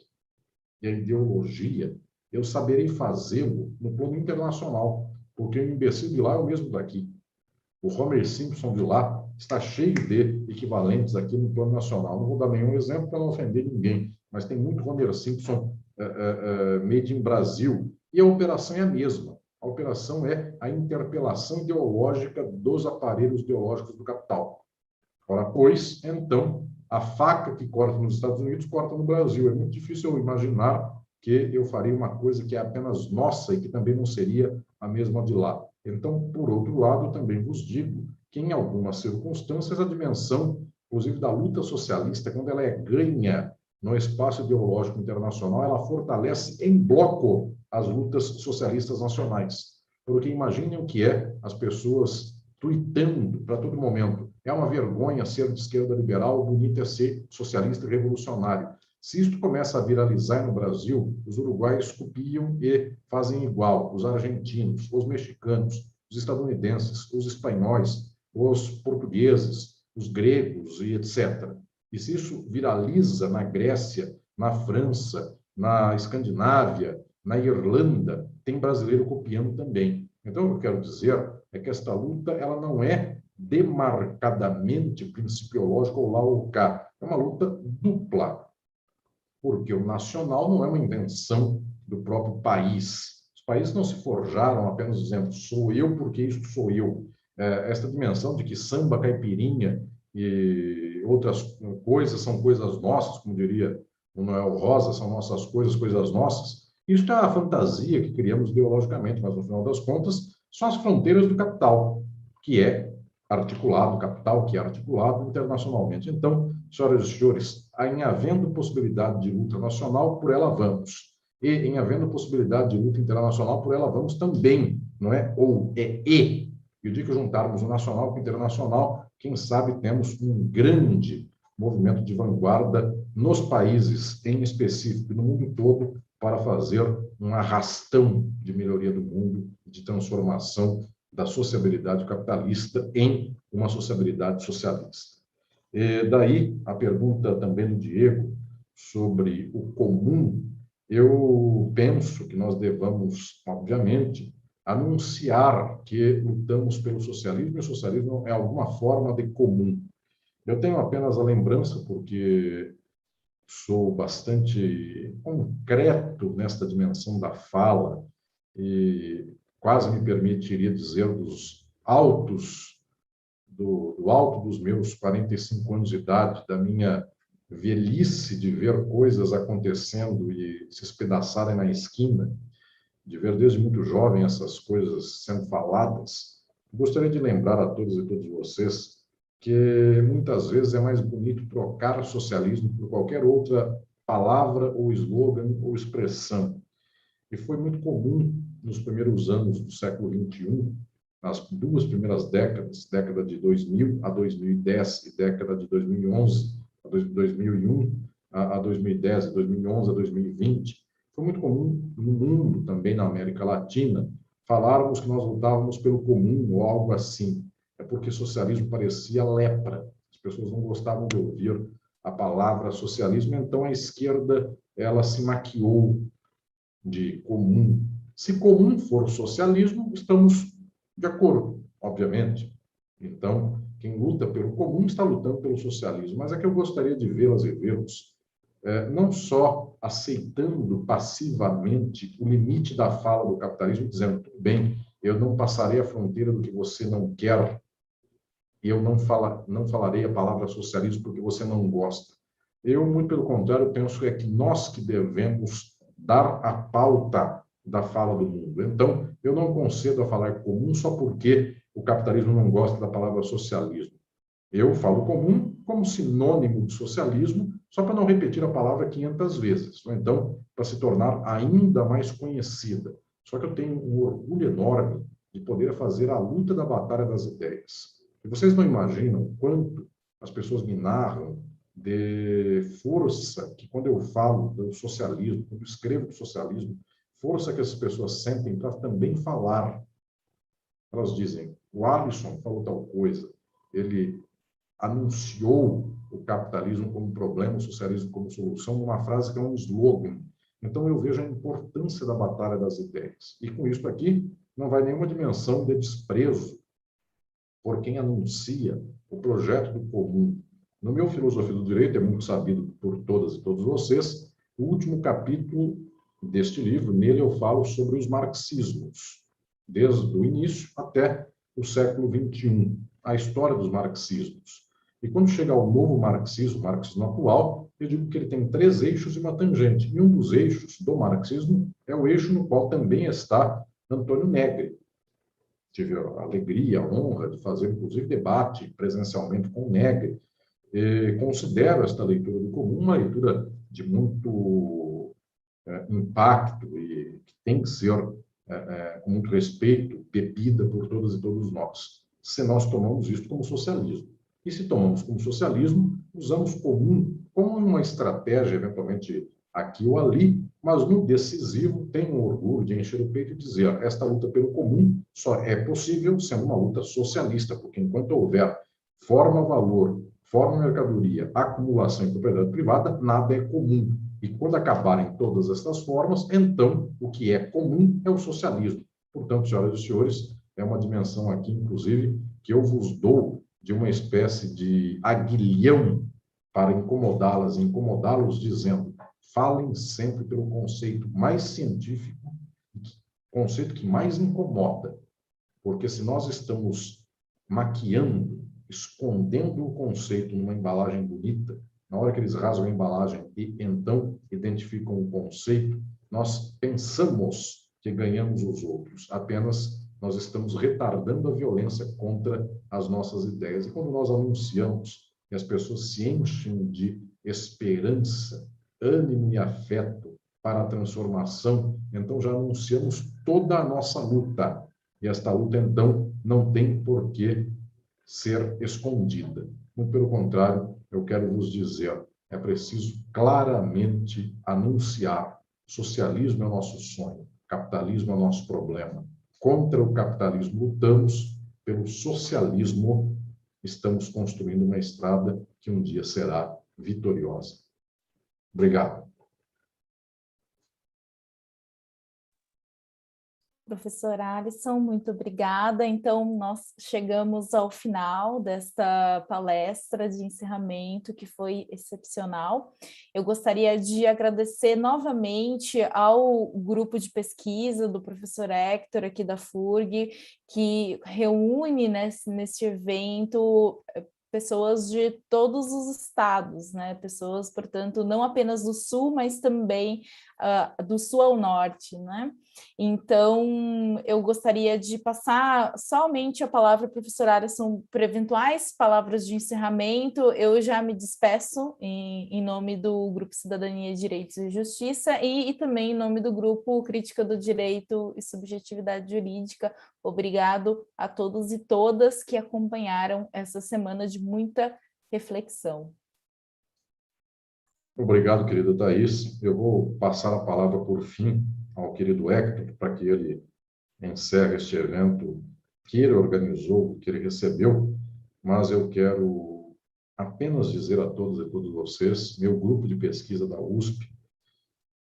e a ideologia, eu saberei fazê-lo no plano internacional, porque o imbecil de lá é o mesmo daqui. O Homer Simpson de lá está cheio de equivalentes aqui no plano nacional. Não vou dar nenhum exemplo para não ofender ninguém, mas tem muito Homer Simpson made in Brasil, e a operação é a mesma. A operação é a interpelação ideológica dos aparelhos ideológicos do capital. Ora, pois, então, a faca que corta nos Estados Unidos corta no Brasil. É muito difícil eu imaginar que eu faria uma coisa que é apenas nossa e que também não seria a mesma de lá. Então, por outro lado, também vos digo que, em algumas circunstâncias, a dimensão, inclusive, da luta socialista, quando ela é ganha no espaço ideológico internacional, ela fortalece em bloco as lutas socialistas nacionais. Porque imaginem o que é as pessoas tuitando para todo momento. É uma vergonha ser de esquerda liberal, bonito é ser socialista e revolucionário. Se isto começa a viralizar no Brasil, os uruguaios copiam e fazem igual. Os argentinos, os mexicanos, os estadunidenses, os espanhóis, os portugueses, os gregos e etc. E se isso viraliza na Grécia, na França, na Escandinávia, na Irlanda, tem brasileiro copiando também. Então, o que eu quero dizer é que esta luta ela não é demarcadamente principiológica ou lá ou cá. É uma luta dupla, porque o nacional não é uma invenção do próprio país. Os países não se forjaram apenas dizendo sou eu porque isto sou eu. Esta dimensão de que samba, caipirinha e outras coisas são coisas nossas, como diria o Noel Rosa, são nossas coisas, coisas nossas. Isso é a fantasia que criamos ideologicamente, mas no final das contas são as fronteiras do capital, que é articulado, capital que é articulado internacionalmente. Então, senhoras e senhores, em havendo possibilidade de luta nacional, por ela vamos. E em havendo possibilidade de luta internacional, por ela vamos também, não é? Ou é e. E o dia que juntarmos o nacional com o internacional, quem sabe temos um grande movimento de vanguarda nos países, em específico, no mundo todo, para fazer um arrastão de melhoria do mundo, de transformação da sociabilidade capitalista em uma sociabilidade socialista. E daí, a pergunta também do Diego sobre o comum, eu penso que nós devamos, obviamente, anunciar que lutamos pelo socialismo, e o socialismo é alguma forma de comum. Eu tenho apenas a lembrança, porque sou bastante concreto nesta dimensão da fala, e quase me permitiria dizer dos altos, do alto dos meus 45 anos de idade, da minha velhice de ver coisas acontecendo e se espedaçarem na esquina, de ver desde muito jovem essas coisas sendo faladas. Gostaria de lembrar a todos e todas vocês que muitas vezes é mais bonito trocar socialismo por qualquer outra palavra ou slogan ou expressão. E foi muito comum nos primeiros anos do século XXI, nas duas primeiras décadas, década de 2000 a 2010 e década de 2011 a 2001 a 2010, 2011 a 2020, foi muito comum no mundo, também na América Latina, falarmos que nós lutávamos pelo comum ou algo assim. É porque socialismo parecia lepra. As pessoas não gostavam de ouvir a palavra socialismo, então a esquerda ela se maquiou de comum. Se comum for socialismo, estamos de acordo, obviamente. Então, quem luta pelo comum está lutando pelo socialismo. Mas é que eu gostaria de vê-las e vê-los não só aceitando passivamente o limite da fala do capitalismo, dizendo, tudo bem, eu não passarei a fronteira do que você não quer, e eu não falarei a palavra socialismo porque você não gosta. Eu, muito pelo contrário, penso que é que nós que devemos dar a pauta da fala do mundo. Então, eu não concedo a falar comum só porque o capitalismo não gosta da palavra socialismo. Eu falo comum como sinônimo de socialismo, só para não repetir a palavra 500 vezes. Então, para se tornar ainda mais conhecida. Só que eu tenho um orgulho enorme de poder fazer a luta da batalha das ideias. E vocês não imaginam quanto as pessoas me narram de força que, quando eu falo do socialismo, quando eu escrevo do socialismo, força que as pessoas sentem para também falar. Elas dizem, o Alisson falou tal coisa, ele anunciou o capitalismo como problema, o socialismo como solução, numa frase que é um slogan. Então, eu vejo a importância da batalha das ideias. E com isso aqui, não vai nenhuma dimensão de desprezo por quem anuncia o projeto do comum. No meu Filosofia do Direito, é muito sabido por todas e todos vocês, o último capítulo deste livro, nele eu falo sobre os marxismos, desde o início até o século XXI, a história dos marxismos. E quando chega ao novo marxismo, o marxismo atual, eu digo que ele tem 3 eixos e uma tangente. E um dos eixos do marxismo é o eixo no qual também está Antônio Negri. Tive a alegria, a honra de fazer, inclusive, debate presencialmente com o Negri. E considero esta leitura do comum uma leitura de muito impacto e que tem que ser, com muito respeito, bebida por todas e todos nós, se nós tomamos isso como socialismo. E se tomamos como socialismo, usamos comum como uma estratégia, eventualmente aqui ou ali, mas no decisivo tenho o orgulho de encher o peito e dizer esta luta pelo comum só é possível sendo uma luta socialista, porque enquanto houver forma-valor forma mercadoria, acumulação e propriedade privada, nada é comum. E quando acabarem todas estas formas, então o que é comum é o socialismo. Portanto, senhoras e senhores, é uma dimensão aqui, inclusive, que eu vos dou de uma espécie de aguilhão para incomodá-las, incomodá-los dizendo: falem sempre pelo conceito mais científico, conceito que mais incomoda. Porque se nós estamos maquiando, escondendo o conceito numa embalagem bonita, na hora que eles rasgam a embalagem e então identificam o conceito, nós pensamos que ganhamos os outros. Apenas nós estamos retardando a violência contra as nossas ideias. E quando nós anunciamos que as pessoas se enchem de esperança, ânimo e afeto para a transformação, então já anunciamos toda a nossa luta. E esta luta, então, não tem por que ser escondida. Muito pelo contrário, eu quero vos dizer, é preciso claramente anunciar: socialismo é o nosso sonho, capitalismo é o nosso problema. Contra o capitalismo lutamos, pelo socialismo estamos construindo uma estrada que um dia será vitoriosa. Obrigado. Professor Alisson, muito obrigada. Então, nós chegamos ao final desta palestra de encerramento, que foi excepcional. Eu gostaria de agradecer novamente ao grupo de pesquisa do professor Hector, aqui da FURG, que reúne nesse evento pessoas de todos os estados, né? Pessoas, portanto, não apenas do sul, mas também do sul ao norte, né? Então, eu gostaria de passar somente a palavra ao professor Alisson para eventuais palavras de encerramento. Eu já me despeço em nome do Grupo Cidadania, Direitos e Justiça e também em nome do Grupo Crítica do Direito e Subjetividade Jurídica. Obrigado a todos e todas que acompanharam essa semana de muita reflexão. Obrigado, querida Thaís. Eu vou passar a palavra, por fim, ao querido Hector, para que ele encerre este evento que ele organizou, que ele recebeu, mas eu quero apenas dizer a todos e todas vocês, meu grupo de pesquisa da USP,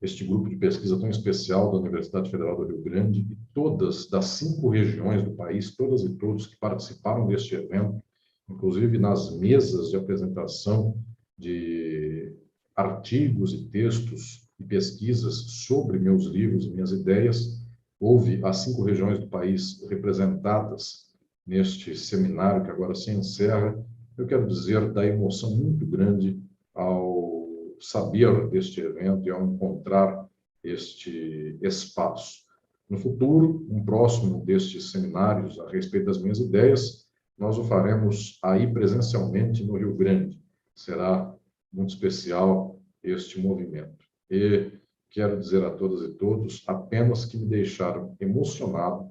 este grupo de pesquisa tão especial da Universidade Federal do Rio Grande, e todas das 5 regiões do país, todas e todos que participaram deste evento, inclusive nas mesas de apresentação de artigos e textos e pesquisas sobre meus livros e minhas ideias, houve as 5 regiões do país representadas neste seminário que agora se encerra. Eu quero dizer da emoção muito grande ao saber deste evento e ao encontrar este espaço. No futuro, um próximo destes seminários a respeito das minhas ideias, nós o faremos aí presencialmente no Rio Grande. Será muito especial este movimento. E quero dizer a todas e todos apenas que me deixaram emocionado,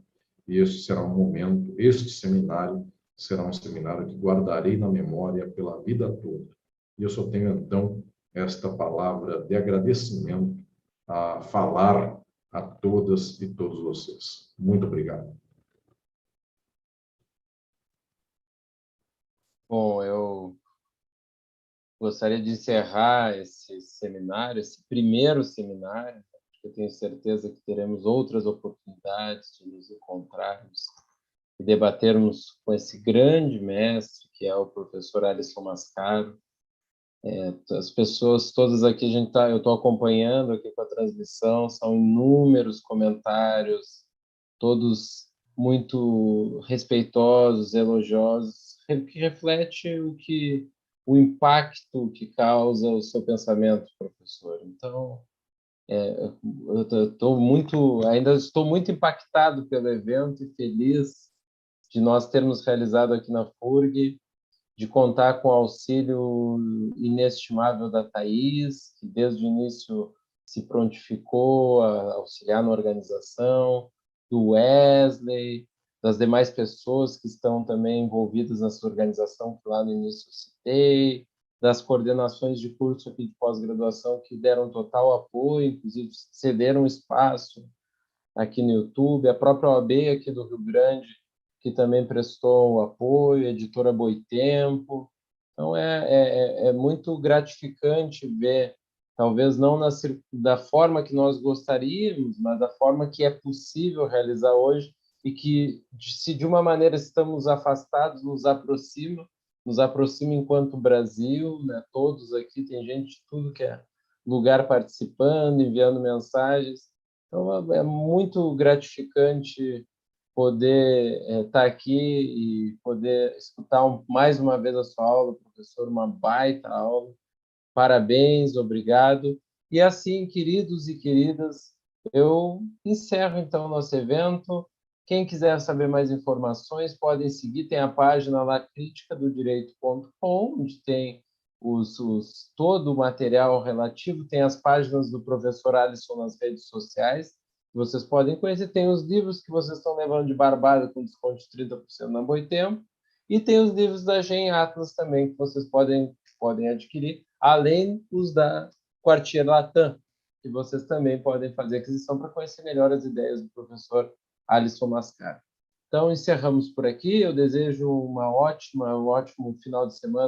e este será um momento, este seminário será um seminário que guardarei na memória pela vida toda. E eu só tenho, então, esta palavra de agradecimento a falar a todas e todos vocês. Muito obrigado. Bom, eu gostaria de encerrar esse seminário, esse primeiro seminário, porque eu tenho certeza que teremos outras oportunidades de nos encontrarmos e debatermos com esse grande mestre, que é o professor Alisson Mascaro. As pessoas todas aqui, eu estou acompanhando aqui com a transmissão, são inúmeros comentários, todos muito respeitosos, elogiosos, que reflete o impacto que causa o seu pensamento, professor. Então, ainda estou muito impactado pelo evento e feliz de nós termos realizado aqui na FURG, de contar com o auxílio inestimável da Thaís, que desde o início se prontificou a auxiliar na organização, do Wesley, das demais pessoas que estão também envolvidas nessa organização, que lá no início eu citei, das coordenações de curso aqui de pós-graduação, que deram total apoio, inclusive cederam espaço aqui no YouTube, a própria OAB aqui do Rio Grande, que também prestou o apoio, a editora Boitempo. Então, é muito gratificante ver, talvez não da forma que nós gostaríamos, mas da forma que é possível realizar hoje e que, se de uma maneira estamos afastados, nos aproxima enquanto Brasil, né? Todos aqui, tem gente de tudo que é lugar participando, enviando mensagens. Então, é muito gratificante poder estar aqui e poder escutar mais uma vez a sua aula, professor, uma baita aula. Parabéns, obrigado. E assim, queridos e queridas, eu encerro então o nosso evento. Quem quiser saber mais informações, podem seguir, tem a página lá, criticadodireito.com, onde tem todo o material relativo, tem as páginas do professor Alisson nas redes sociais, que vocês podem conhecer, tem os livros que vocês estão levando de barbada com desconto de 30% na Boitempo, e tem os livros da Gen Atlas também, que vocês podem adquirir, além os da Quartier Latam, que vocês também podem fazer aquisição para conhecer melhor as ideias do professor Alisson Mascaro. Então, encerramos por aqui. Eu desejo um ótimo final de semana